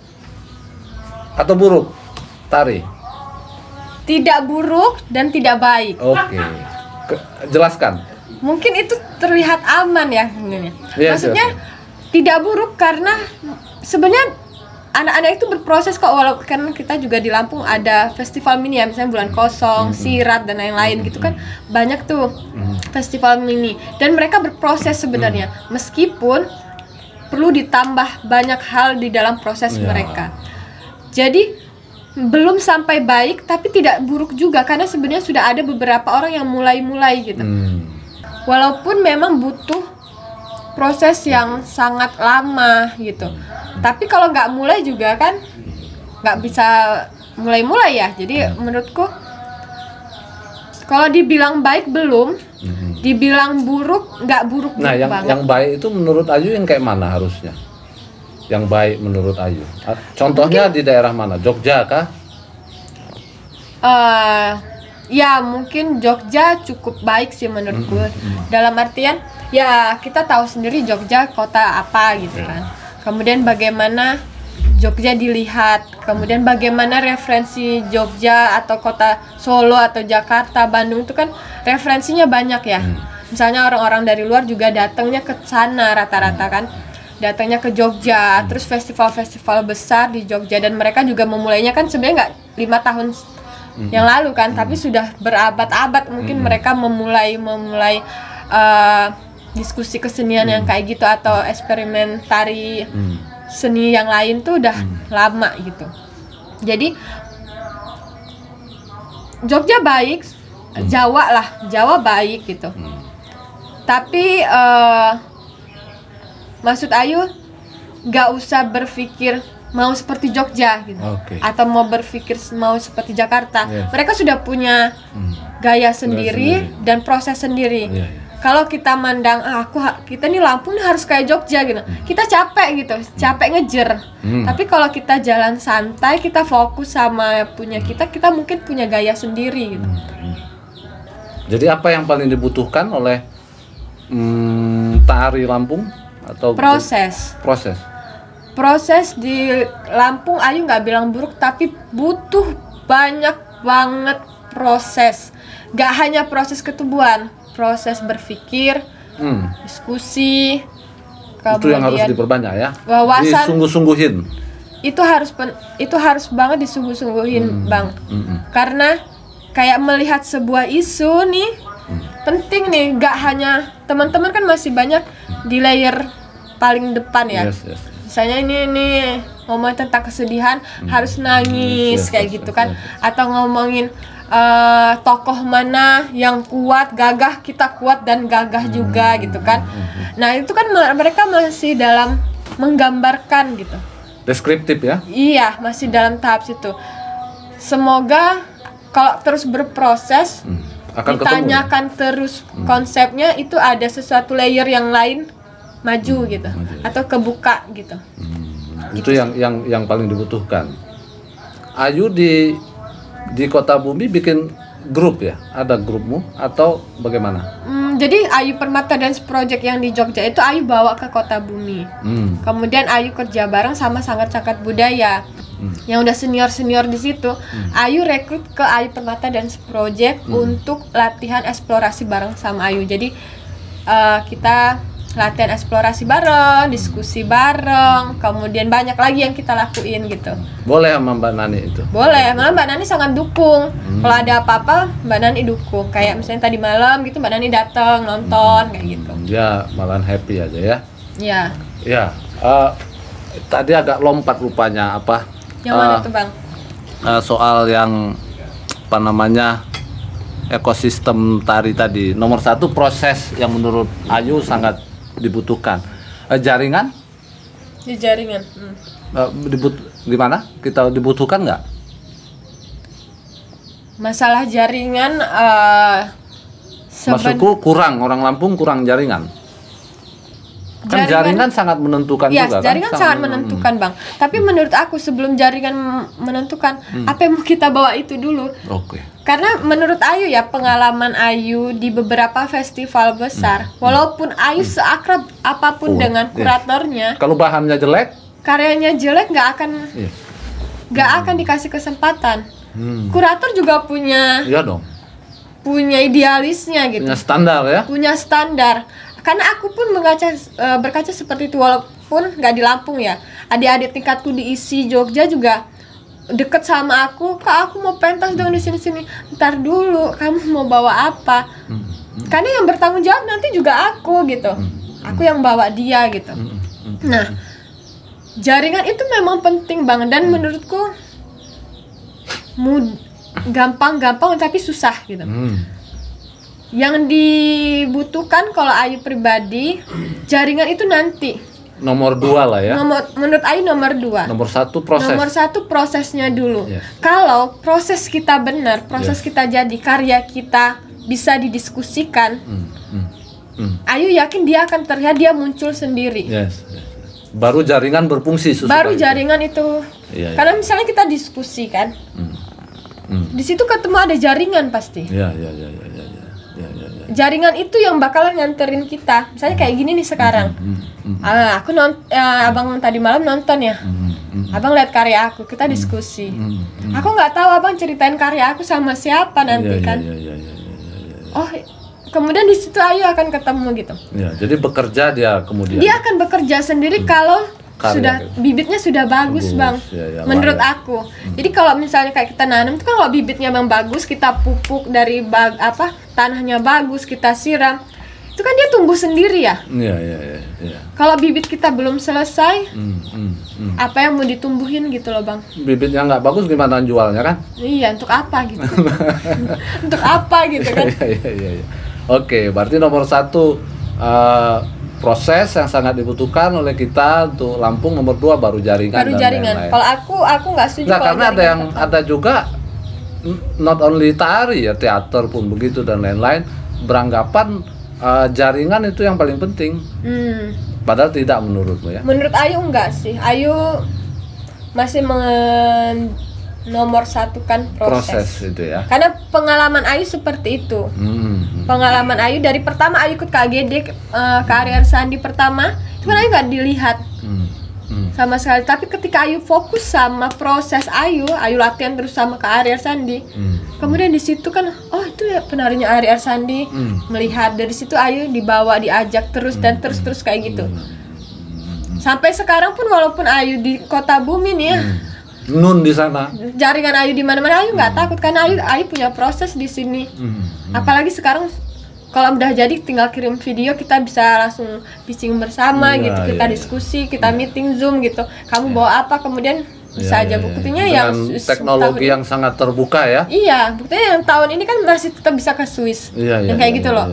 atau buruk, Tari? Tidak buruk dan tidak baik. Oke. Jelaskan. Mungkin itu terlihat aman ya, Yes, maksudnya tidak buruk karena sebenarnya anak-anak itu berproses kok, walaupun kan kita juga di Lampung ada festival mini ya, misalnya Bulan Kosong, Sirat dan lain-lain gitu kan, banyak tuh festival mini dan mereka berproses sebenarnya, meskipun perlu ditambah banyak hal di dalam proses mereka. Jadi belum sampai baik tapi tidak buruk juga, karena sebenarnya sudah ada beberapa orang yang mulai-mulai gitu. Walaupun memang butuh proses yang sangat lama gitu. Tapi kalau nggak mulai juga kan nggak bisa mulai-mulai ya. Jadi menurutku kalau dibilang baik belum, dibilang buruk nggak buruk Nah, banget. yang baik itu menurut Ayu yang kayak mana harusnya? Yang baik menurut Ayu. Contohnya mungkin di daerah mana? Jogja kah? Ya mungkin Jogja cukup baik sih menurutku. Dalam artian ya kita tahu sendiri Jogja kota apa gitu kan. Kemudian bagaimana Jogja dilihat, kemudian bagaimana referensi Jogja atau kota Solo atau Jakarta, Bandung itu kan referensinya banyak ya. Misalnya orang-orang dari luar juga datangnya ke sana rata-rata kan, datangnya ke Jogja, terus festival-festival besar di Jogja, dan mereka juga memulainya kan sebenarnya nggak 5 tahun yang lalu kan, tapi sudah berabad-abad mungkin mereka memulai diskusi kesenian yang kayak gitu atau eksperimen tari seni yang lain tuh udah lama gitu. Jadi Jogja baik, Jawa baik gitu. Tapi maksud Ayu nggak usah berpikir mau seperti Jogja gitu, atau mau berpikir mau seperti Jakarta. Mereka sudah punya gaya sendiri dan proses sendiri. Kalau kita mandang kita nih Lampung nih harus kayak Jogja gitu, kita capek gitu, capek ngejer. Tapi kalau kita jalan santai, kita fokus sama punya kita mungkin punya gaya sendiri gitu. Jadi apa yang paling dibutuhkan oleh tari Lampung atau proses di Lampung? Ayu nggak bilang buruk, tapi butuh banyak banget proses. Gak hanya proses ketubuhan, proses berpikir, diskusi, itu yang harus diperbanyak ya. Wawasan disungguh-sungguhin. Itu harus banget disungguh-sungguhin, Bang. Karena kayak melihat sebuah isu nih penting nih, gak hanya teman-teman kan masih banyak di layer paling depan ya. Misalnya ini ngomong tentang kesedihan harus nangis kayak gitu kan, atau ngomongin tokoh mana yang kuat, gagah, kita kuat dan gagah juga gitu kan. Nah itu kan mereka masih dalam menggambarkan gitu, deskriptif ya. Iya, masih dalam tahap situ. Semoga kalau terus berproses, ditanyakan terus konsepnya, itu ada sesuatu layer yang lain maju gitu, atau kebuka gitu. Itu yang paling dibutuhkan. Ayu di Kota Bumi bikin grup ya? Ada grupmu atau bagaimana? Jadi Ayu Permata Dance Project yang di Jogja itu Ayu bawa ke Kota Bumi. Kemudian Ayu kerja bareng sama Sanggar-Cagat Budaya yang udah senior di situ. Ayu rekrut ke Ayu Permata Dance Project untuk latihan eksplorasi bareng sama Ayu. Jadi kita latihan eksplorasi bareng, diskusi bareng, kemudian banyak lagi yang kita lakuin gitu. Boleh sama Mbak Nani itu? Boleh, malah Mbak Nani sangat dukung. Kalau ada apa-apa Mbak Nani dukung. Kayak misalnya tadi malam gitu Mbak Nani datang nonton kayak gitu. Ya malahan happy aja ya. Iya. Ya, tadi agak lompat rupanya apa? Yang mana tuh Bang? Soal yang apa namanya ekosistem tari tadi. Nomor 1 proses yang menurut Ayu sangat dibutuhkan. Jaringan? Di jaringan. Gimana? Kita dibutuhkan nggak? Masalah jaringan, maksudku kurang, orang Lampung kurang jaringan. Kan jaringan sangat menentukan ya, juga jaringan kan? sangat menentukan Bang. Tapi menurut aku sebelum jaringan menentukan, apa yang mau kita bawa itu dulu. Oke. Karena menurut Ayu ya, pengalaman Ayu di beberapa festival besar, walaupun Ayu seakrab apapun dengan kuratornya, kalau bahannya jelek, karyanya jelek nggak akan dikasih kesempatan. Kurator juga punya iya dong, punya idealisnya gitu, punya standar ya. punya standar. Karena aku pun berkaca seperti itu, walaupun nggak di Lampung ya. Adik-adik tingkatku di ISI Jogja juga deket sama aku, Kak aku mau pentas dong di sini-sini. Ntar dulu, kamu mau bawa apa? Karena yang bertanggung jawab nanti juga aku gitu. Aku yang bawa dia gitu. Nah, jaringan itu memang penting banget dan menurutku gampang-gampang tapi susah gitu. Yang dibutuhkan kalau Ayu pribadi, jaringan itu nanti Nomor 2 lah ya. menurut Ayu nomor 2. Nomor 1 proses. Nomor 1 prosesnya dulu. Yes. Kalau proses kita benar, proses kita jadi, karya kita bisa didiskusikan, Ayu yakin dia akan terlihat, dia muncul sendiri. Yes. Baru jaringan berfungsi. Baru jaringan itu. Iya. Karena misalnya kita diskusi kan, di situ ketemu ada jaringan pasti. Iya. Jaringan itu yang bakalan nganterin kita. Misalnya kayak gini nih sekarang. Aku abang tadi malam nonton ya. Abang lihat karya aku, kita diskusi. Aku nggak tahu abang ceritain karya aku sama siapa nanti kan. Oh, kemudian di situ Ayu akan ketemu gitu. Ya, jadi bekerja dia kemudian. Dia akan bekerja sendiri kalau Karya, sudah gitu. bibitnya sudah bagus, Bang. Ya, menurut aku. Jadi kalau misalnya kayak kita nanam itu kan, kalau bibitnya memang bagus, kita pupuk dari tanahnya bagus, kita siram, itu kan dia tumbuh sendiri ya. Iya. Kalau bibit kita belum selesai, apa yang mau ditumbuhin gitu loh, Bang? Bibitnya nggak bagus gimana jualnya kan? Iya, untuk apa gitu? Untuk apa gitu kan? Iya. Oke, berarti nomor 1 proses yang sangat dibutuhkan oleh kita untuk Lampung. Nomor 2 baru jaringan. Baru jaringan. Kalau aku nggak setuju. Nggak, karena ada juga not only tari ya, teater pun begitu dan lain-lain beranggapan jaringan itu yang paling penting. Padahal tidak menurutmu ya? Menurut Ayu enggak sih. Ayu masih nomor 1 kan proses itu ya. Karena pengalaman Ayu seperti itu. Pengalaman Ayu dari pertama Ayu ikut KGD, Karya Sandi pertama, itu kan Ayu nggak dilihat sama sekali. Tapi ketika Ayu fokus sama proses Ayu latihan terus sama Karya Sandi. Kemudian di situ kan, oh itu ya penarinya Karya Sandi. Melihat dari situ Ayu dibawa, diajak terus dan terus kayak gitu. Sampai sekarang pun walaupun Ayu di kota Bumi nih ya. Nun di sana. Jaringan Ayu di mana-mana, Ayu nggak takut karena Ayu punya proses di sini. Apalagi sekarang kalau udah jadi tinggal kirim video, kita bisa langsung pitching bersama gitu, kita diskusi, kita meeting Zoom gitu. Kamu bawa apa, kemudian bisa aja buktinya yang teknologi yang sangat terbuka ya. Iya, buktinya yang tahun ini kan masih tetap bisa ke Swiss. Yang kayak gitu loh.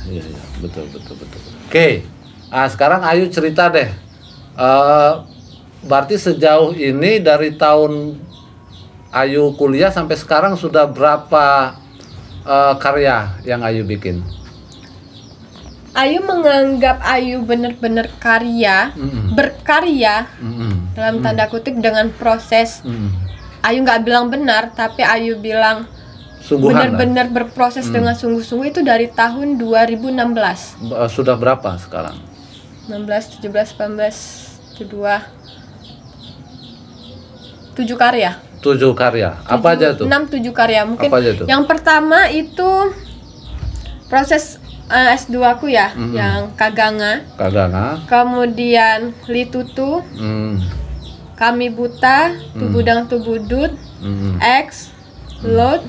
Iya, betul. Oke. Sekarang Ayu cerita deh. Berarti sejauh ini dari tahun Ayu kuliah sampai sekarang sudah berapa karya yang Ayu bikin? Ayu menganggap Ayu benar-benar berkarya dalam tanda kutip dengan proses. Ayu nggak bilang benar, tapi Ayu bilang benar-benar berproses dengan sungguh-sungguh itu dari tahun 2016. Sudah berapa sekarang? 16, 17, 18, 22. 7 karya. 7 karya. Apa aja tuh? 6-7 karya mungkin. Apa aja tuh? Yang pertama itu proses S2 aku ya, yang Kaganga. Kemudian Litutu. Kami Buta, Tubudang Tubudut, X, Load.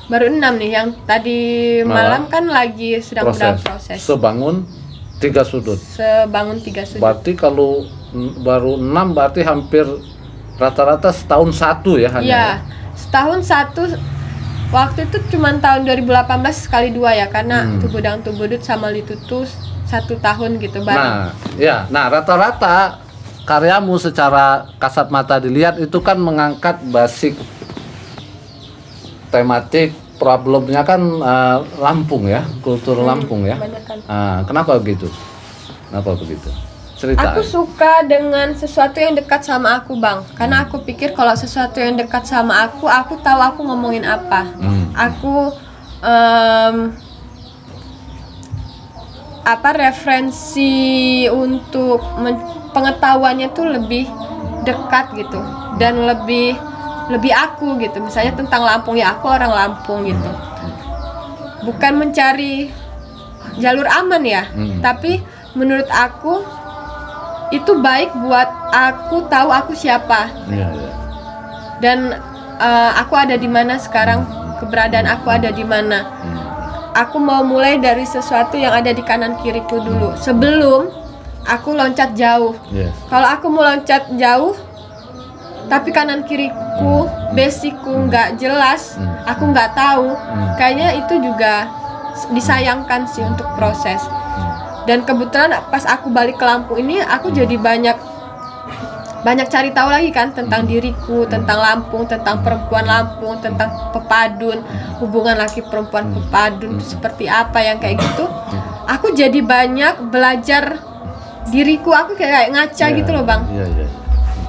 Baru 6 nih, yang tadi malam kan lagi sedang proses. Sebangun 3 sudut. Berarti kalau baru 6 berarti hampir rata-rata setahun 1 ya hanya. Iya, setahun 1. Waktu itu cuma tahun 2018 kali 2 ya, karena Tubudang Tubudut sama Litutu 1 tahun gitu bareng. Nah rata-rata karyamu secara kasat mata dilihat itu kan mengangkat basic tematik problemnya kan Lampung ya, kultur Lampung ya. Kenapa begitu? Kenapa begitu? Cerita. Aku suka dengan sesuatu yang dekat sama aku, Bang. Karena aku pikir kalau sesuatu yang dekat sama aku tahu aku ngomongin apa. Aku referensi untuk pengetahuannya tuh lebih dekat gitu dan lebih aku gitu. Misalnya tentang Lampung, ya aku orang Lampung gitu. Bukan mencari jalur aman ya, tapi menurut aku itu baik buat aku tahu aku siapa. Dan aku ada di mana sekarang, keberadaan aku ada di mana. Aku mau mulai dari sesuatu yang ada di kanan kiriku dulu sebelum aku loncat jauh. Kalau aku mau loncat jauh tapi kanan kiriku, basicku nggak jelas, aku nggak tahu, kayaknya itu juga disayangkan sih untuk proses. Dan kebetulan pas aku balik ke Lampung ini, aku jadi banyak cari tahu lagi kan tentang diriku, tentang Lampung, tentang perempuan Lampung, tentang pepadun, hubungan laki perempuan pepadun itu seperti apa yang kayak gitu. Aku jadi banyak belajar diriku, aku kayak ngaca gitu loh, Bang.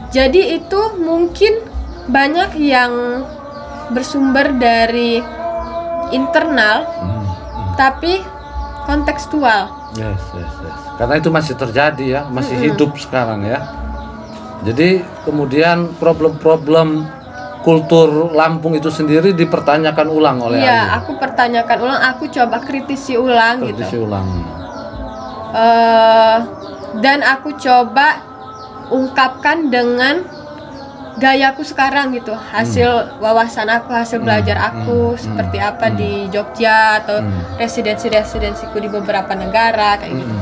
Jadi itu mungkin banyak yang bersumber dari internal, tapi kontekstual. Yes. Karena itu masih terjadi ya, masih hidup sekarang ya. Jadi kemudian problem-problem kultur Lampung itu sendiri dipertanyakan ulang oleh Ayu. Aku pertanyakan ulang, aku coba kritisi ulang gitu. Dan aku coba ungkapkan dengan gayaku sekarang gitu, hasil wawasan aku, hasil belajar aku seperti apa di Jogja atau residensiku di beberapa negara kayak gitu.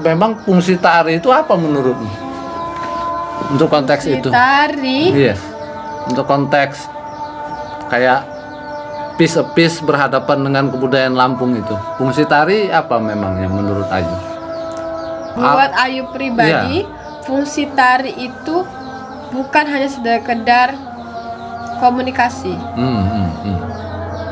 Memang fungsi tari itu apa menurutmu? Untuk konteks fungsi itu? Tari? Yes. Untuk konteks kayak piece a piece berhadapan dengan kebudayaan Lampung itu, fungsi tari apa memangnya menurut Ayu? Buat Ayu pribadi, fungsi tari itu bukan hanya sekedar komunikasi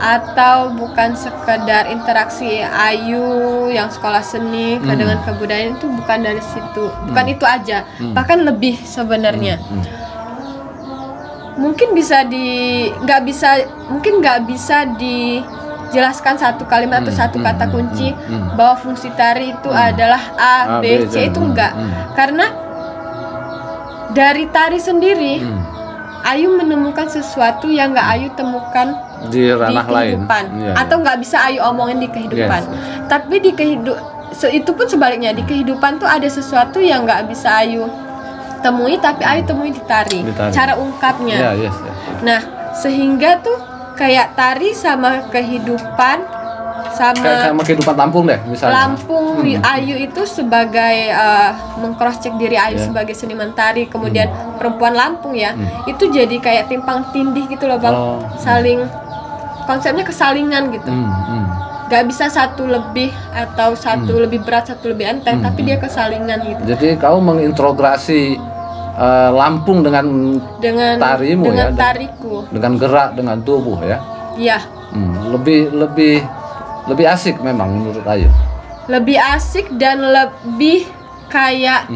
atau bukan sekedar interaksi Ayu yang sekolah seni dengan kebudayaan, itu bukan dari situ, bukan itu aja, bahkan lebih sebenarnya. Mungkin nggak bisa dijelaskan satu kalimat atau satu kata kunci bahwa fungsi tari itu adalah A, B, C, itu enggak. Karena dari tari sendiri, Ayu menemukan sesuatu yang nggak Ayu temukan di ranah kehidupan lain. Atau nggak bisa Ayu omongin di kehidupan. Tapi di itu pun sebaliknya, di kehidupan tuh ada sesuatu yang nggak bisa Ayu temui, tapi Ayu temui di tari. Cara ungkapnya. Nah, sehingga tuh kayak tari sama kehidupan, sama kehidupan Lampung deh misalnya. Lampung, Ayu itu sebagai meng-cross check diri Ayu sebagai seniman tari, kemudian perempuan Lampung ya, itu jadi kayak timpang tindih gitu loh, Bang. Saling, konsepnya kesalingan gitu. Gak bisa satu lebih atau satu lebih berat, satu lebih enteng, tapi dia kesalingan gitu. Jadi kau mengintegrasi Lampung dengan tarimu, dengan ya, tariku, dengan gerak, dengan tubuh ya. Iya. Lebih asik memang menurut Ayu. Lebih asik dan lebih kayak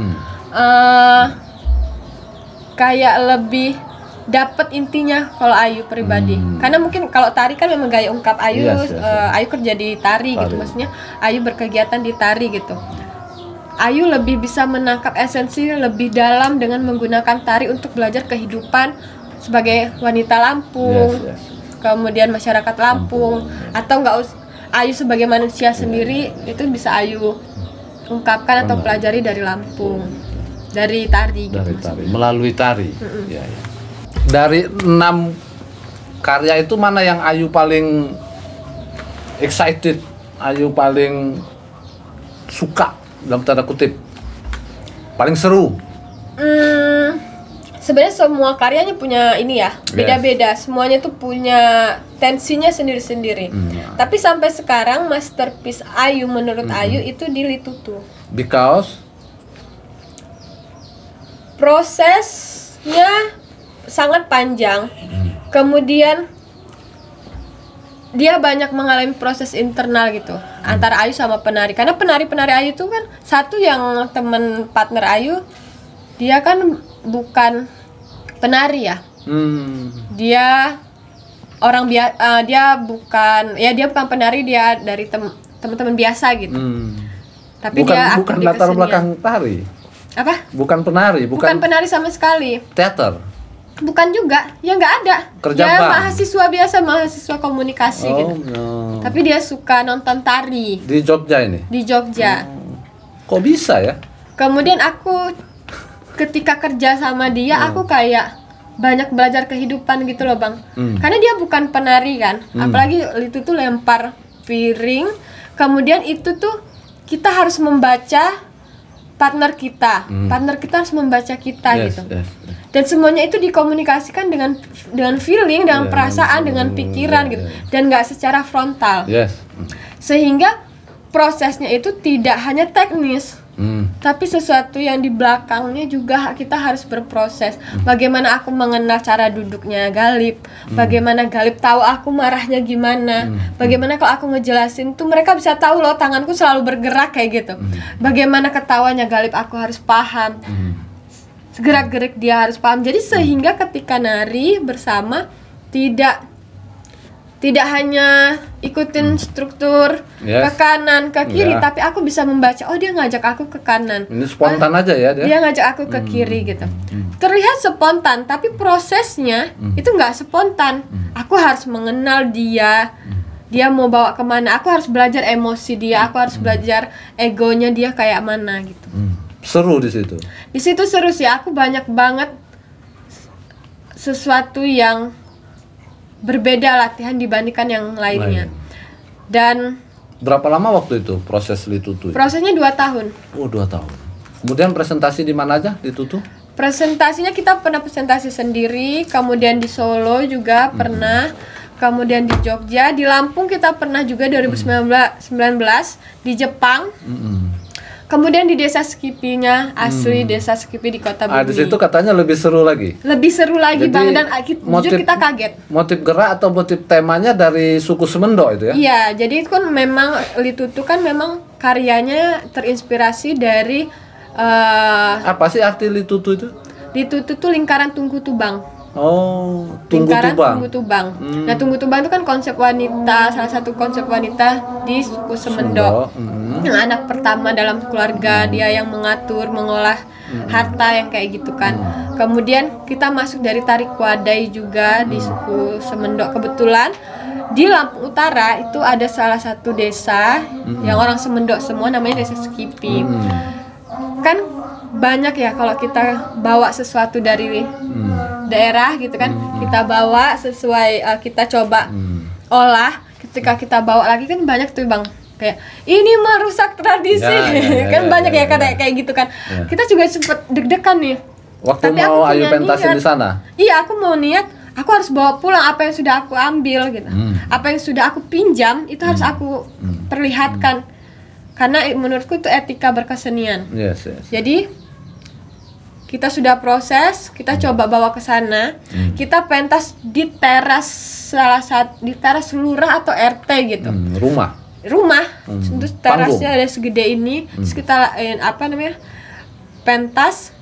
kayak lebih dapat intinya kalau Ayu pribadi. Karena mungkin kalau tari kan memang gaya ungkap Ayu, Ayu kerja di tari gitu, maksudnya Ayu berkegiatan di tari gitu. Ayu lebih bisa menangkap esensi lebih dalam dengan menggunakan tari untuk belajar kehidupan sebagai wanita Lampung, kemudian masyarakat Lampung, atau Ayu sebagai manusia sendiri itu bisa Ayu ungkapkan atau pelajari dari Lampung, dari tari gitu. Dari tari, melalui tari. Dari 6 karya itu mana yang Ayu paling excited, Ayu paling suka dalam tanda kutip, paling seru? Sebenarnya semua karyanya punya ini ya, beda-beda. Semuanya tuh punya tensinya sendiri-sendiri. Tapi sampai sekarang masterpiece Ayu menurut Ayu itu di Litutu. Because prosesnya sangat panjang. Kemudian dia banyak mengalami proses internal gitu antara Ayu sama penari, karena penari Ayu itu kan satu yang temen partner Ayu dia kan bukan penari ya, dia orang dia bukan penari, dia dari teman-teman biasa gitu. Tapi bukan latar belakang tari. Apa? Bukan penari, bukan penari sama sekali. Teater. Bukan juga, ya nggak ada. Kerja dia bang. mahasiswa biasa, mahasiswa komunikasi gitu. No. Tapi dia suka nonton tari. Di Jogja ini? Di Jogja. Kok bisa ya? Kemudian aku ketika kerja sama dia, aku kayak banyak belajar kehidupan gitu loh bang. Karena dia bukan penari kan, apalagi itu tuh lempar piring. Kemudian itu tuh kita harus membaca partner kita harus membaca kita gitu. Dan semuanya itu dikomunikasikan dengan feeling, dengan perasaan, dengan pikiran gitu, dan nggak secara frontal. Sehingga prosesnya itu tidak hanya teknis, tapi sesuatu yang di belakangnya juga kita harus berproses. Bagaimana aku mengenal cara duduknya Galip, bagaimana Galip tahu aku marahnya gimana, bagaimana kalau aku ngejelasin tuh mereka bisa tahu loh tanganku selalu bergerak kayak gitu. Bagaimana ketawanya Galip aku harus paham, gerak-gerik dia harus paham. Jadi sehingga ketika nari bersama tidak hanya ikutin struktur ke kanan ke kiri, tapi aku bisa membaca, oh dia ngajak aku ke kanan. Ini spontan aja ya dia ngajak aku ke kiri gitu. Terlihat spontan, tapi prosesnya itu nggak spontan. Aku harus mengenal dia mau bawa kemana. Aku harus belajar emosi dia, aku harus belajar egonya dia kayak mana gitu. Seru di situ. Di situ seru sih. Aku banyak banget sesuatu yang berbeda latihan dibandingkan yang lainnya. Dan berapa lama waktu itu proses Litutu? Prosesnya 2 tahun. Oh, 2 tahun. Kemudian presentasi di mana aja di Tutu? Presentasinya kita pernah presentasi sendiri, kemudian di Solo juga pernah, kemudian di Jogja, di Lampung kita pernah juga 2019 di Jepang. Kemudian di desa Skipinya, asli desa Skipi di Kota Bumi. Di situ katanya lebih seru lagi. Lebih seru lagi. Jadi, bang, dan jujur kita kaget. Motif gerak atau motif temanya dari suku Semendo itu ya? Iya, jadi itu kan memang Litutu kan memang karyanya terinspirasi dari apa sih arti Litutu itu? Litutu itu lingkaran tunggu tubang. Oh, lingkaran tunggu tubang. Nah, tunggu tubang itu kan konsep wanita, salah satu konsep wanita di suku Semendo. Yang anak pertama dalam keluarga, dia yang mengatur, mengolah harta yang kayak gitu kan. Kemudian kita masuk dari tarik wadai juga di suku Semendo. Kebetulan di Lampung Utara itu ada salah satu desa yang orang Semendo semua, namanya Desa Skipi. Kan banyak ya kalau kita bawa sesuatu dari daerah gitu kan, kita bawa sesuai kita coba olah, ketika kita bawa lagi kan banyak tuh bang, kayak ini merusak tradisi kan banyak ya kayak gitu kan. Kita juga sempet deg-degan nih waktu tapi mau Ayu pentasin di sana. Iya, aku mau niat aku harus bawa pulang apa yang sudah aku ambil gitu, apa yang sudah aku pinjam itu harus aku perlihatkan, karena menurutku itu etika berkesenian. Jadi kita sudah proses, kita coba bawa ke sana, kita pentas di teras di teras lurah atau RT gitu. Rumah. Terus terasnya ada segede ini, terus kita pentas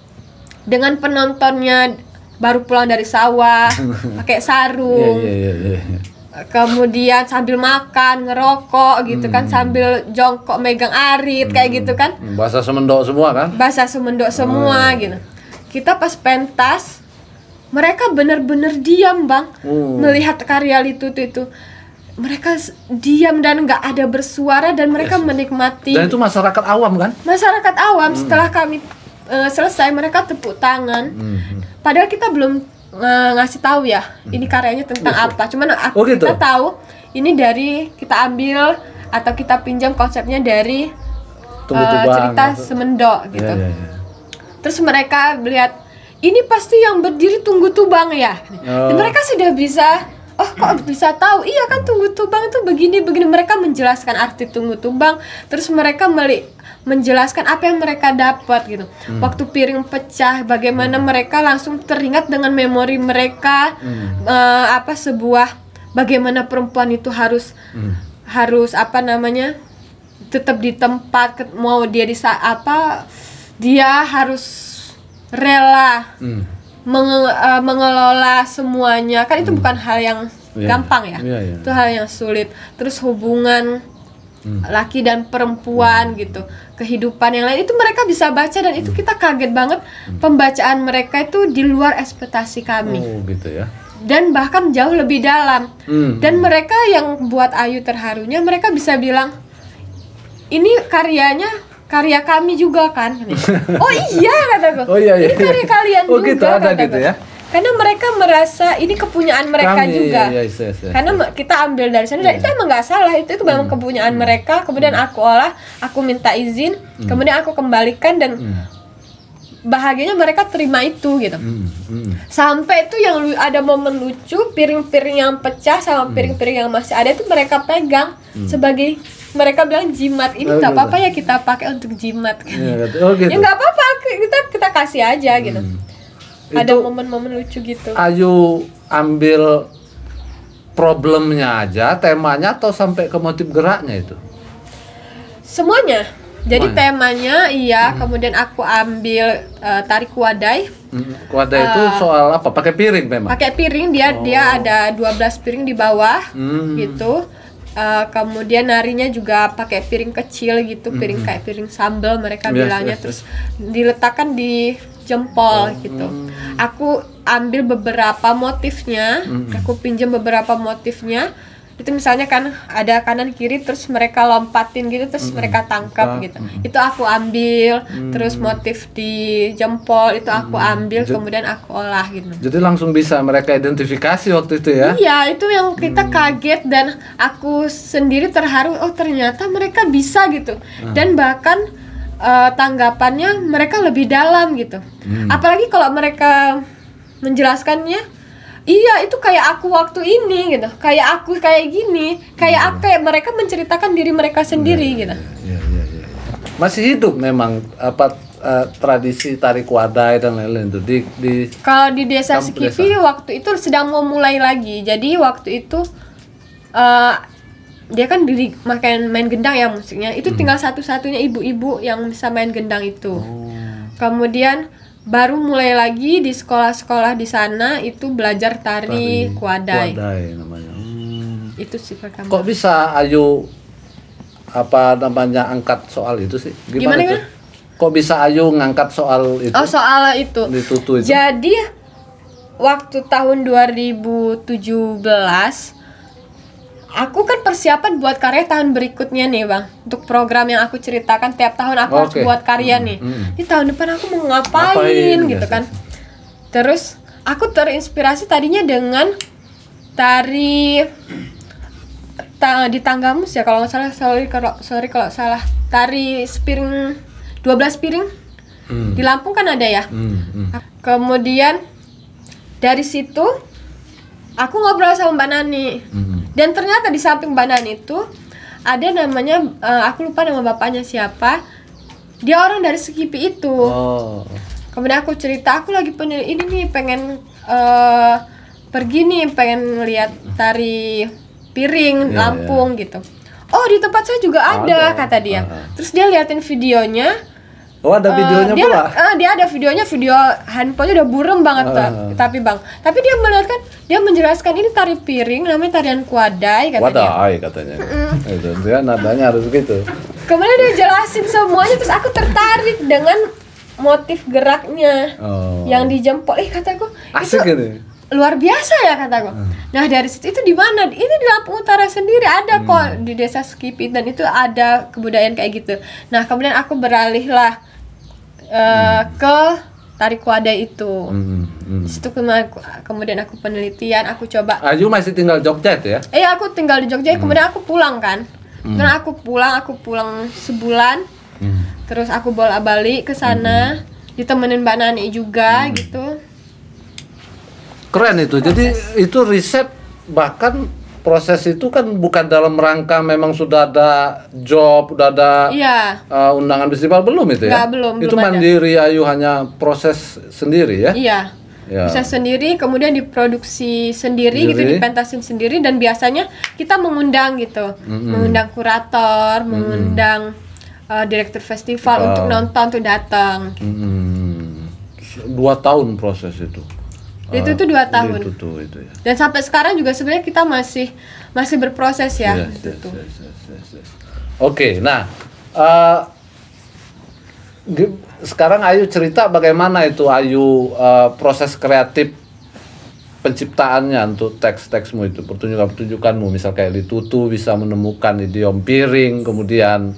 dengan penontonnya baru pulang dari sawah, pakai sarung. Kemudian sambil makan, ngerokok gitu kan, sambil jongkok megang arit kayak gitu kan. Bahasa Semendo semua kan? Bahasa Semendo semua gitu. Kita pas pentas, mereka bener-bener diam bang, melihat karya Litutu itu. Mereka diam dan nggak ada bersuara, dan mereka menikmati. Dan itu masyarakat awam kan? Masyarakat awam. Setelah kami selesai, mereka tepuk tangan. Padahal kita belum ngasih tahu ya, ini karyanya tentang apa. Cuman kita tahu ini dari kita ambil atau kita pinjam konsepnya dari cerita Semendo gitu. Terus mereka melihat ini pasti yang berdiri Tunggu Tubang ya. Dan mereka sudah bisa, oh kok bisa tahu? Iya kan Tunggu Tubang itu begini. Mereka menjelaskan arti Tunggu Tubang. Terus mereka menjelaskan apa yang mereka dapat gitu. Waktu piring pecah, bagaimana mereka langsung teringat dengan memori mereka sebuah bagaimana perempuan itu harus apa namanya, tetap di tempat, mau dia dia harus rela mengelola semuanya, kan itu bukan hal yang gampang ya. Itu hal yang sulit. Terus hubungan laki dan perempuan gitu, kehidupan yang lain itu mereka bisa baca, dan itu kita kaget banget, pembacaan mereka itu di luar ekspektasi kami. Oh gitu ya. Dan bahkan jauh lebih dalam. Dan mereka yang buat Ayu terharunya, mereka bisa bilang ini karya kami juga kan. Oh iya, kataku. Oh iya. Ini karya kalian juga. Gitu ada kataku. gitu ya. Karena mereka merasa ini kepunyaan mereka juga. Yes. Karena kita ambil dari sana, dan itu emang nggak salah, itu memang kepunyaan mereka. Kemudian aku olah, aku minta izin, kemudian aku kembalikan, dan bahagianya mereka terima itu gitu. Sampai itu yang ada momen lucu, piring-piring yang pecah sama piring-piring yang masih ada itu mereka pegang sebagai, mereka bilang jimat. Ini nggak apa-apa ya kita pakai untuk jimat kan. Gitu. Ya nggak apa-apa, kita kasih aja gitu. Ada momen-momen lucu gitu. Ayu ambil problemnya aja, temanya, atau sampai ke motif geraknya itu? Semuanya. Jadi temanya kemudian aku ambil tarik kuadai. Kuadai itu soal apa? Pakai piring memang? Pakai piring, dia ada 12 piring di bawah gitu. Kemudian narinya juga pakai piring kecil gitu, piring kayak piring sambal mereka bilangnya. Terus diletakkan di jempol gitu. Aku ambil beberapa motifnya, aku pinjam beberapa motifnya. Itu misalnya kan ada kanan kiri, terus mereka lompatin gitu, terus mereka tangkap gitu. Itu aku ambil. Terus motif di jempol itu aku ambil, kemudian aku olah gitu. Jadi langsung bisa mereka identifikasi waktu itu ya? Iya, itu yang kita kaget, dan aku sendiri terharu, oh ternyata mereka bisa gitu. Dan bahkan tanggapannya mereka lebih dalam gitu. Apalagi kalau mereka menjelaskannya, iya itu kayak aku waktu ini gitu, kayak aku kayak gini, kayak mereka menceritakan diri mereka sendiri gitu. Iya. Masih hidup memang tradisi tarik wadai dan lain-lain itu di kalau di desa Sekipi waktu itu sedang mau mulai lagi. Jadi waktu itu dia kan main gendang ya musiknya. Itu tinggal satu-satunya ibu-ibu yang bisa main gendang itu. Kemudian baru mulai lagi di sekolah-sekolah di sana itu belajar tari kuadai. Kuadai namanya. Itu sih pertama. Kok bisa Ayu angkat soal itu sih? Gimana tuh? Kok bisa Ayu ngangkat soal itu? Oh, soal itu. Ditutu itu. Jadi waktu tahun 2017 aku kan persiapan buat karya tahun berikutnya nih Bang. Untuk program yang aku ceritakan tiap tahun aku harus buat karya nih. Di tahun depan aku mau ngapain gitu kan. Terus aku terinspirasi tadinya dengan tari di Tanggamus ya kalau nggak salah. Sorry kalau salah. Tari sepiring 12 piring. Di Lampung kan ada ya. Kemudian dari situ aku ngobrol sama Mbak Nani. Dan ternyata di samping Mbak Nani itu ada namanya, aku lupa nama bapaknya siapa. Dia orang dari Sekipi itu. Kemudian aku cerita, aku lagi ini nih pengen pergi nih, pengen lihat tari piring Lampung gitu. Oh di tempat saya juga ada kata dia. Terus dia liatin videonya. Oh ada videonya pula? Dia ada videonya, video handphonenya udah burem banget tapi Bang. Tapi dia melihatkan, dia menjelaskan ini tari piring, namanya tarian kuadai katanya. Wadai katanya. Itu dia nadanya harus gitu. Kemudian dia jelasin semuanya, terus aku tertarik dengan motif geraknya yang di jempol. Kataku asik ini. Luar biasa ya kataku. Nah dari situ itu di mana? Ini di Lampung Utara sendiri ada kok di desa Sekipi, dan itu ada kebudayaan kayak gitu. Nah kemudian aku beralihlah ke tarik kuadai itu. Di situ kemudian aku penelitian, aku coba. Ayu masih tinggal Jogja itu ya? Iya aku tinggal di Jogja, kemudian aku pulang kan. Dan aku pulang sebulan. Terus aku bolak-balik ke sana, ditemenin Mbak Nani juga gitu. Keren itu. Jadi itu riset, bahkan proses itu kan bukan dalam rangka memang sudah ada job, sudah ada undangan festival, belum itu ya? Belum Itu mandiri Ayu hanya proses sendiri ya? Iya. Ya. Bisa sendiri, kemudian diproduksi sendiri gitu, dipentasin sendiri, dan biasanya kita mengundang gitu, mengundang kurator, mengundang direktur festival untuk nonton, untuk datang. 2 tahun proses itu. Itu tuh 2 tahun. Itu ya. Dan sampai sekarang juga sebenarnya kita masih berproses ya. Yes. Oke, nah sekarang Ayu cerita bagaimana itu Ayu proses kreatif penciptaannya untuk teks-teksmu itu, pertunjukanmu, misal kayak Li Tutu bisa menemukan idiom piring, kemudian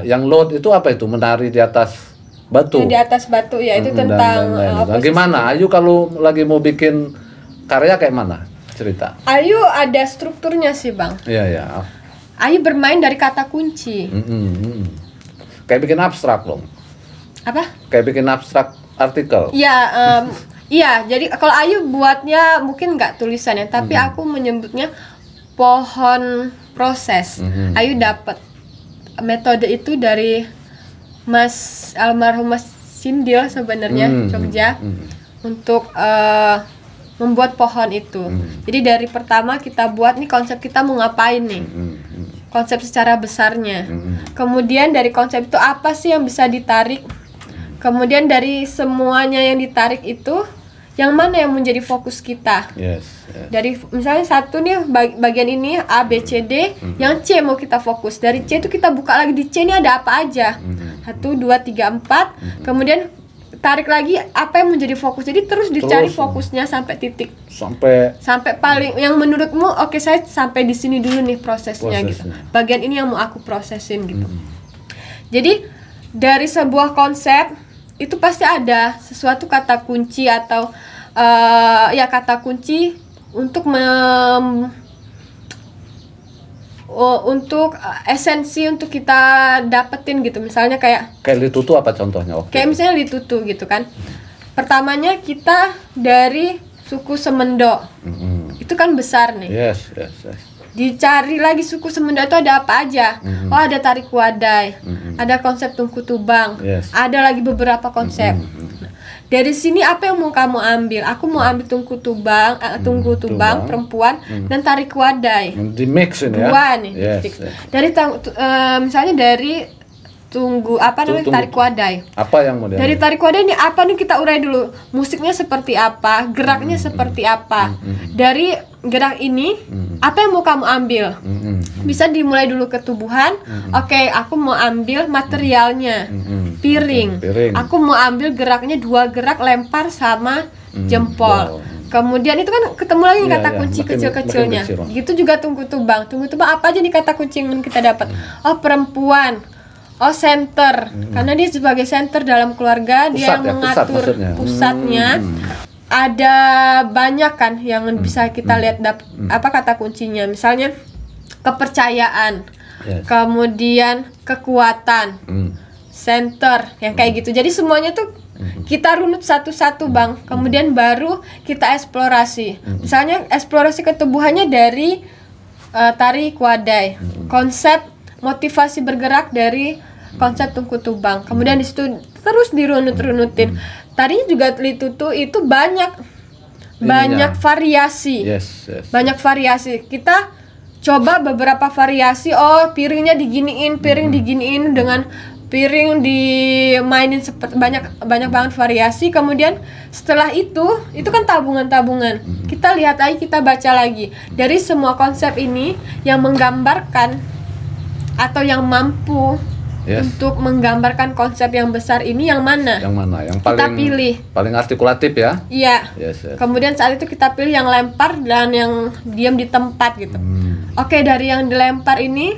yang load itu apa itu, menari di atas batu. Di atas batu ya, itu tentang nah, gimana Ayu kalau lagi mau bikin karya kayak mana cerita? Ayu ada strukturnya sih Bang. Iya. Ayu bermain dari kata kunci. Kayak bikin abstrak dong. Apa? Kayak bikin abstrak artikel. Iya, jadi kalau Ayu buatnya mungkin nggak tulisannya, tapi aku menyebutnya pohon proses. Ayu dapat metode itu dari almarhum Mas Sindil sebenarnya, Jogja, untuk membuat pohon itu. Jadi dari pertama kita buat nih konsep kita mau ngapain nih, konsep secara besarnya. Kemudian dari konsep itu apa sih yang bisa ditarik, kemudian dari semuanya yang ditarik itu yang mana yang menjadi fokus kita. Yes. Dari misalnya satu nih bagian ini A B C D, yang C mau kita fokus. Dari C itu kita buka lagi, di C ini ada apa aja. 1, 2, 3, 4. Kemudian tarik lagi apa yang menjadi fokus. Jadi terus dicari fokusnya sampai titik. Sampai paling yang menurutmu oke, saya sampai di sini dulu nih prosesnya gitu. Bagian ini yang mau aku prosesin gitu. Jadi dari sebuah konsep itu pasti ada sesuatu kata kunci atau kata kunci untuk esensi untuk kita dapetin gitu. Misalnya kayak Li Tutu apa contohnya? Kayak misalnya Li Tutu gitu kan. Pertamanya kita dari suku Semendo. Itu kan besar nih. Yes. Dicari lagi suku Semendo itu ada apa aja. Oh, ada Tarik Wadai, ada konsep Tungku Tubang, ada lagi beberapa konsep. Dari sini apa yang mau kamu ambil? Aku mau ambil Tungku Tubang, perempuan, dan Tarik Wadai. Di mix ini ya. Dua nih. Dari misalnya dari Tarik Wadai. Apa yang mau dari Tarik Wadai ini apa nih, kita urai dulu. Musiknya seperti apa, geraknya seperti apa. Dari gerak ini apa yang mau kamu ambil? Bisa dimulai dulu ketubuhan. Oke, aku mau ambil materialnya. Piring. Aku mau ambil geraknya 2 gerak, lempar sama jempol. Kemudian itu kan ketemu lagi kata kunci kecil-kecilnya. Gitu juga Tungku Tubang. Tungku Tubang apa aja nih kata kunci yang kita dapat? Oh, perempuan. Oh, center. Karena dia sebagai center dalam keluarga, dia yang mengatur pusatnya. Ada banyak kan yang bisa kita lihat apa kata kuncinya. Misalnya kepercayaan. Kemudian kekuatan. Center, yang kayak gitu. Jadi semuanya tuh kita runut satu-satu Bang. Kemudian baru kita eksplorasi. Misalnya eksplorasi ketubuhannya dari Tarik Wadai. Konsep motivasi bergerak dari konsep Tungku Tubang. Kemudian di situ terus dirunut-runutin. Tadinya juga Li Tutu itu banyak variasi. Banyak variasi. Kita coba beberapa variasi. Oh, piringnya diginiin, diginiin dengan piring dimainin seperti banyak banget variasi. Kemudian setelah itu kan tabungan-tabungan. Kita lihat lagi, kita baca lagi. Dari semua konsep ini yang menggambarkan atau yang mampu untuk menggambarkan konsep yang besar ini yang mana? Yang paling kita pilih. Paling artikulatif ya? Iya. Kemudian saat itu kita pilih yang lempar dan yang diam di tempat gitu. Oke, dari yang dilempar ini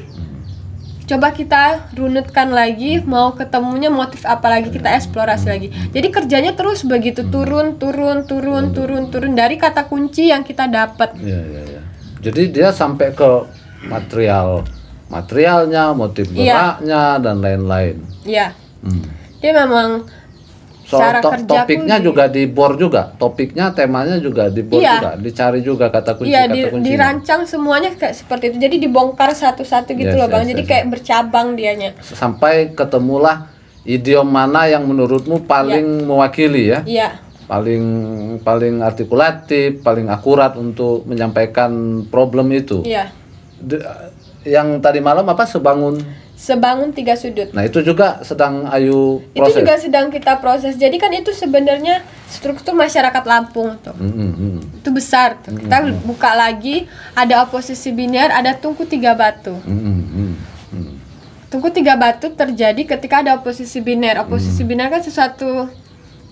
coba kita runutkan lagi, mau ketemunya motif apa lagi, kita eksplorasi lagi. Jadi kerjanya terus begitu, turun dari kata kunci yang kita dapat. Iya. Jadi dia sampai ke materialnya, motif geraknya dan lain-lain. Iya. Dia memang cara kerja topiknya juga dibor juga. Topiknya, temanya juga dibor juga. Dicari juga kata kunci. Dirancang semuanya kayak seperti itu. Jadi dibongkar satu-satu gitu loh Bang. Jadi kayak bercabang dianya. Sampai ketemulah idiom mana yang menurutmu paling mewakili ya? Iya. Paling artikulatif, paling akurat untuk menyampaikan problem itu. Iya. Yang tadi malam apa Sebangun tiga sudut. Nah itu juga sedang Ayu proses. Itu juga sedang kita proses. Jadi kan itu sebenarnya struktur masyarakat Lampung tuh. Itu besar tuh. Kita buka lagi, ada oposisi biner, ada Tungku Tiga Batu. Tungku Tiga Batu terjadi ketika ada oposisi biner. Oposisi biner kan sesuatu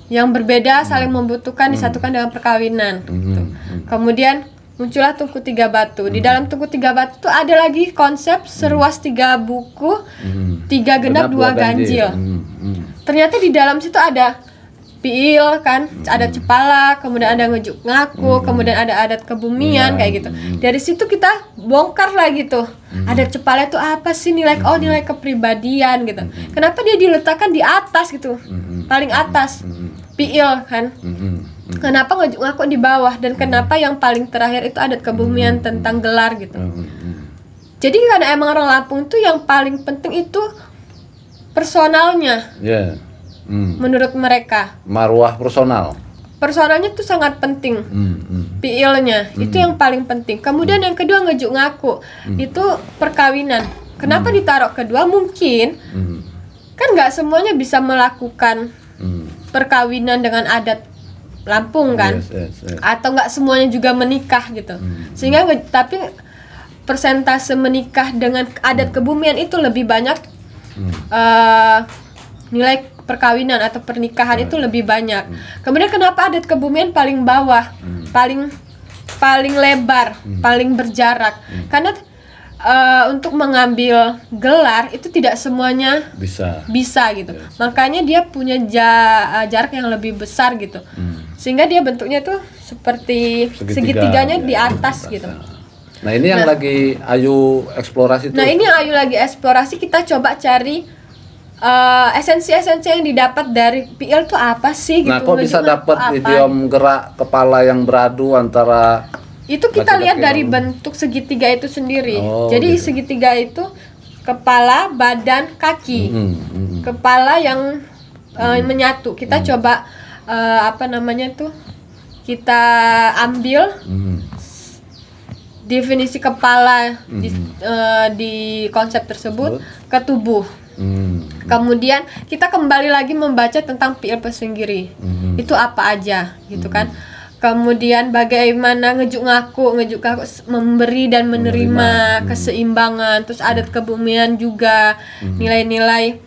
yang berbeda, saling membutuhkan, disatukan dengan perkawinan. Gitu. Kemudian muncullah Tungku Tiga Batu. Di dalam Tungku Tiga Batu tuh ada lagi konsep seruas 3 buku, 3 genap 2 ganjil. Ternyata di dalam situ ada piil kan, ada cepala, kemudian ada ngejuk ngaku, kemudian ada adat kebumian kayak gitu. Dari situ kita bongkar lagi tuh. Adat cepala itu apa sih, nilai nilai kepribadian gitu. Kenapa dia diletakkan di atas gitu? Paling atas. Piil kan. Kenapa ngejuk ngaku di bawah, dan kenapa yang paling terakhir itu adat kebumian tentang gelar gitu. Jadi karena emang orang Lampung tuh yang paling penting itu personalnya. Menurut mereka. Marwah personal. Personalnya tuh sangat penting. Piilnya itu yang paling penting. Kemudian yang kedua ngejuk ngaku. Itu perkawinan. Kenapa ditaruh kedua? Mungkin kan nggak semuanya bisa melakukan perkawinan dengan adat Lampung kan, atau nggak semuanya juga menikah gitu, sehingga tapi persentase menikah dengan adat kebumian itu lebih banyak, nilai perkawinan atau pernikahan itu lebih banyak. Kemudian kenapa adat kebumian paling bawah, paling lebar, paling berjarak? Karena untuk mengambil gelar itu tidak semuanya bisa gitu. Makanya dia punya jarak yang lebih besar gitu. Sehingga dia bentuknya tuh seperti segitiganya di atas gitu. Nah, ini yang lagi Ayu eksplorasi tuh. Nah, ini yang Ayu lagi eksplorasi, kita coba cari esensi-esensi yang didapat dari piil tuh apa sih gitu. Nah, kok bisa dapat idiom gerak kepala yang beradu antara itu kita lihat dari bentuk segitiga itu sendiri. Jadi gitu. Segitiga itu kepala, badan, kaki. Kepala yang menyatu. Kita coba kita ambil definisi kepala di konsep tersebut ke tubuh. Kemudian kita kembali lagi membaca tentang piil Pesunggiri. Itu apa aja gitu kan. Kemudian bagaimana ngejuk ngaku memberi dan menerima keseimbangan, terus adat kebumian juga, nilai-nilai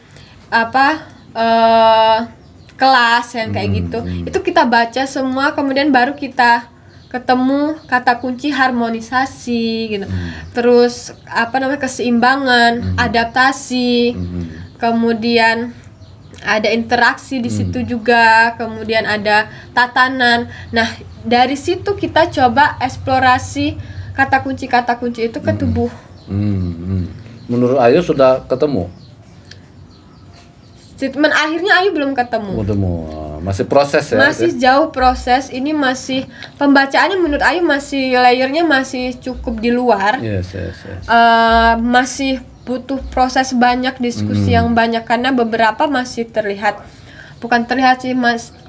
kelas yang kayak gitu. Itu kita baca semua, kemudian baru kita ketemu kata kunci harmonisasi gitu. Terus keseimbangan, adaptasi. Kemudian ada interaksi di situ juga, kemudian ada tatanan. Nah, dari situ kita coba eksplorasi kata kunci itu ke tubuh. Menurut Ayu sudah ketemu? Statement akhirnya Ayu belum ketemu. Masih proses ya? Masih jauh proses. Ini masih pembacaannya menurut Ayu masih layernya masih cukup di luar. Masih butuh proses banyak, diskusi yang banyak, karena beberapa masih bukan terlihat sih,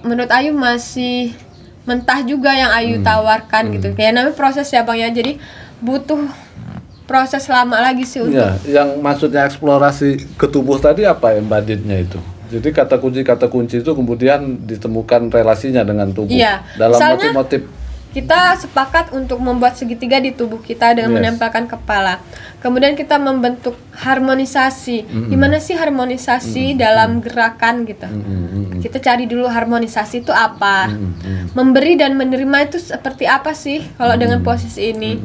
menurut Ayu masih mentah juga yang Ayu tawarkan gitu. Kayak namanya proses ya Bang ya, jadi butuh proses lama lagi sih untuk yang maksudnya eksplorasi ke tubuh tadi apa embedednya itu. Jadi kata kunci itu kemudian ditemukan relasinya dengan tubuh. Dalam motif-motif kita sepakat untuk membuat segitiga di tubuh kita dengan menempelkan kepala. Kemudian kita membentuk harmonisasi. Gimana sih harmonisasi dalam gerakan gitu. Kita cari dulu harmonisasi itu apa. Memberi dan menerima itu seperti apa sih kalau dengan posisi ini.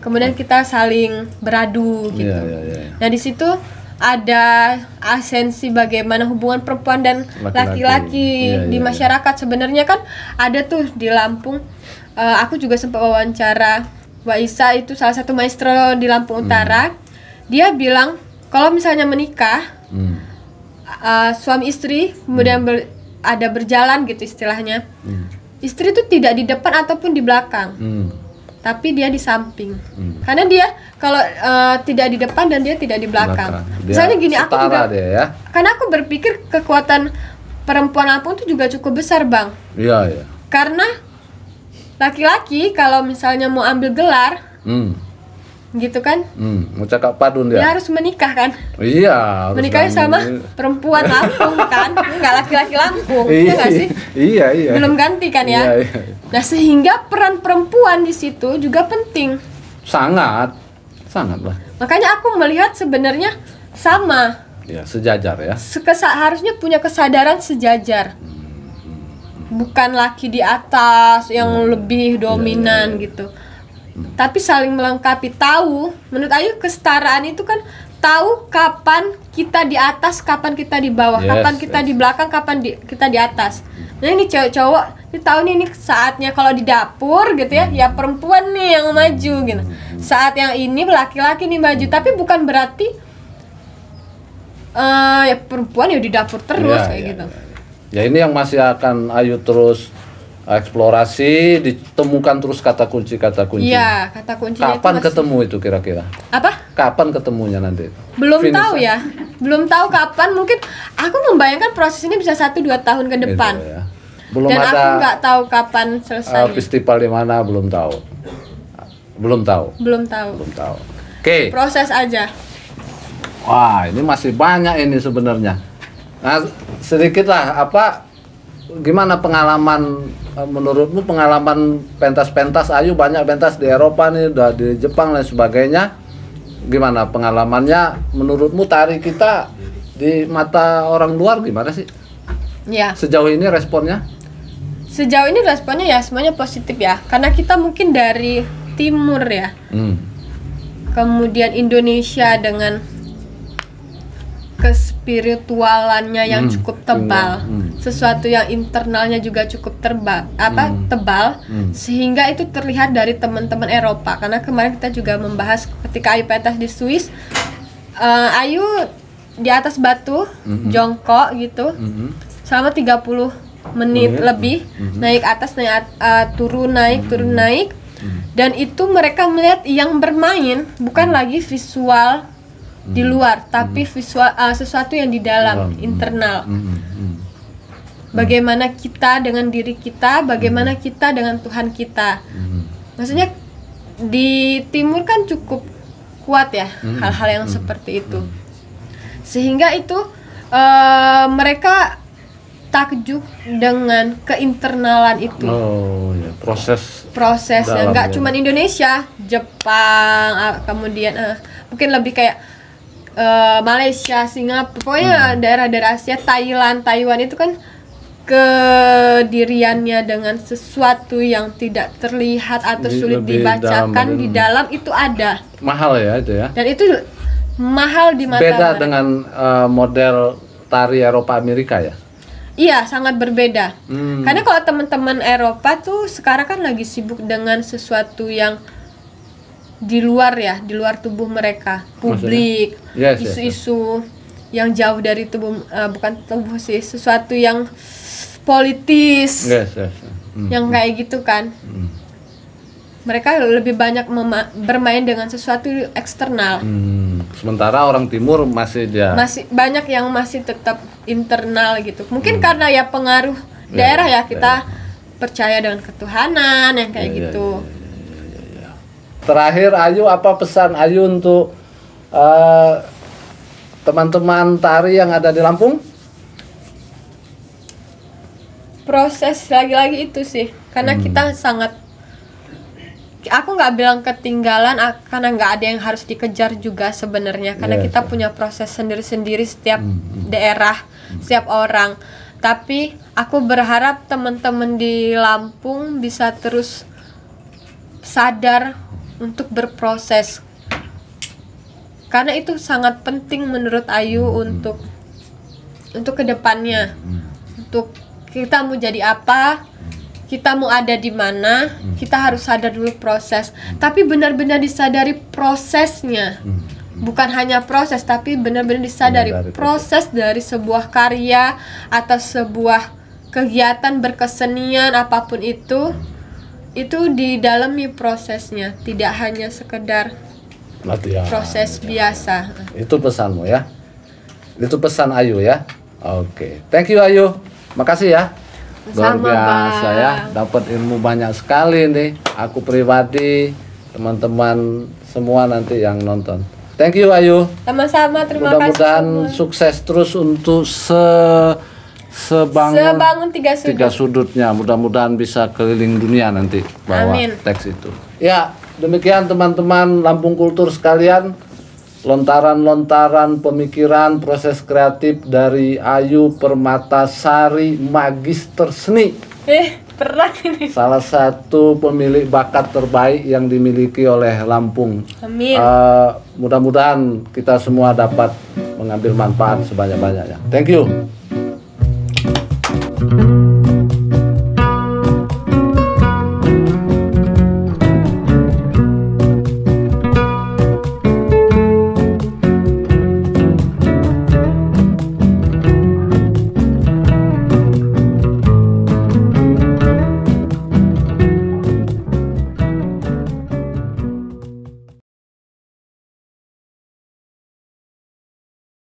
Kemudian kita saling beradu gitu. Nah, di situ ada esensi bagaimana hubungan perempuan dan laki-laki di masyarakat. Sebenarnya kan ada tuh di Lampung. Aku juga sempat wawancara Mbak Isa, itu salah satu maestro di Lampung Utara. Dia bilang kalau misalnya menikah, suami istri kemudian ada berjalan gitu istilahnya. Istri itu tidak di depan ataupun di belakang. tapi dia di samping. Karena dia kalau tidak di depan dan dia tidak di belakang. Misalnya gini, aku juga dia, ya? Karena aku berpikir kekuatan perempuan Lampung itu juga cukup besar, Bang. Iya, iya. Karena laki-laki kalau misalnya mau ambil gelar, gitu kan? Mau cakap padun dia harus menikah kan? Iya. Menikahnya sama perempuan Lampung kan? Enggak laki-laki Lampung, ya nggak sih? Iya, iya. Belum ganti kan ya? Iya, iya. Nah, sehingga peran perempuan di situ juga penting. Sangat lah. Makanya aku melihat sebenarnya sama. Ya, sejajar ya. Harusnya punya kesadaran sejajar. Bukan laki di atas yang lebih dominan gitu. Tapi saling melengkapi. Tahu, menurut Ayu kesetaraan itu kan tahu kapan kita di atas, kapan kita di bawah, kapan kita di belakang, kapan kita di atas. Nah, ini cowok-cowok, ini tahu nih ini saatnya kalau di dapur gitu ya, ya perempuan nih yang maju gitu. Saat yang ini laki-laki nih maju, tapi bukan berarti ya perempuan ya di dapur terus kayak gitu. Ya ini yang masih akan Ayu terus eksplorasi, ditemukan terus kata kunci. Iya, kata kuncinya. Kapan ketemu itu kira-kira? Apa? Kapan ketemunya nanti? Belum tahu ya. Belum tahu kapan. Mungkin aku membayangkan proses ini bisa 1-2 tahun ke depan. Gitu, ya. Belum Dan ada. aku nggak tahu kapan selesai. Festival di mana belum tahu. Belum tahu. Oke. Proses aja. Wah, ini masih banyak ini sebenarnya. Nah, sedikitlah gimana pengalaman menurutmu, pengalaman pentas Ayu banyak pentas di Eropa nih, udah di Jepang dan sebagainya. Gimana pengalamannya menurutmu tari kita di mata orang luar gimana sih? Ya. Sejauh ini responnya? Sejauh ini responnya ya semuanya positif ya. Karena kita mungkin dari timur ya. Kemudian Indonesia dengan kespiritualannya yang cukup tebal, sesuatu yang internalnya juga cukup tebal, sehingga itu terlihat dari teman-teman Eropa. Karena kemarin kita juga membahas ketika Ayu pentas di Swiss, Ayu di atas batu, jongkok gitu, selama 30 menit lebih, naik atas, turun naik, dan itu mereka melihat yang bermain bukan lagi visual di luar, tapi visual sesuatu yang di dalam, internal. Bagaimana kita dengan diri kita, bagaimana kita dengan Tuhan kita. Maksudnya di timur kan cukup kuat ya hal-hal yang seperti itu. Sehingga itu mereka takjub dengan keinternalan itu. Oh ya, prosesnya nggak cuma Indonesia, Jepang, kemudian mungkin lebih kayak Malaysia, Singapura, pokoknya daerah-daerah Asia, Thailand, Taiwan itu kan kediriannya dengan sesuatu yang tidak terlihat atau sulit dibacakan di dalam itu ada. Mahal ya itu ya. Dan itu mahal di mata beda dengan model tari Eropa Amerika ya. Iya, sangat berbeda. Karena kalau teman-teman Eropa tuh sekarang kan lagi sibuk dengan sesuatu yang di luar ya, di luar tubuh mereka, publik, isu-isu yang jauh dari tubuh, bukan tubuh sih, sesuatu yang politis, yang kayak gitu kan. Mereka lebih banyak bermain dengan sesuatu eksternal. Sementara orang timur masih banyak yang masih tetap internal gitu. Mungkin karena ya pengaruh daerah ya, kita percaya dengan ketuhanan yang kayak gitu. Terakhir Ayu, apa pesan Ayu untuk teman-teman tari yang ada di Lampung? Proses lagi-lagi itu sih, karena kita aku nggak bilang ketinggalan, karena nggak ada yang harus dikejar juga sebenarnya, karena kita punya proses sendiri-sendiri setiap daerah, setiap orang. Tapi aku berharap teman-teman di Lampung bisa terus sadar untuk berproses, karena itu sangat penting menurut Ayu untuk kedepannya, untuk kita mau jadi apa, kita mau ada di mana, kita harus sadar dulu proses. Tapi benar-benar disadari prosesnya, bukan hanya proses, tapi benar-benar disadari proses dari sebuah karya atau sebuah kegiatan berkesenian apapun itu. itu didalami prosesnya, tidak hanya sekedar latihan. proses biasa. Itu pesanmu ya. Itu pesan Ayu ya. Oke. Thank you Ayu. Makasih ya. Luar Sama, biasa Bang. ya. Dapat ilmu banyak sekali nih. Aku pribadi, teman-teman semua nanti yang nonton. Thank you Ayu. Sama-sama, terima kasih. Mudah-mudahan semua. sukses terus untuk Sebangun tiga sudut. tiga sudutnya. Mudah-mudahan bisa keliling dunia nanti bawa Amin. teks itu. Ya, demikian teman-teman Lampung Kultur sekalian. Lontaran-lontaran pemikiran proses kreatif dari Ayu Permatasari, Magister Seni. Berat ini. Salah satu pemilik bakat terbaik yang dimiliki oleh Lampung. Amin. Mudah-mudahan kita semua dapat mengambil manfaat sebanyak-banyaknya. Thank you.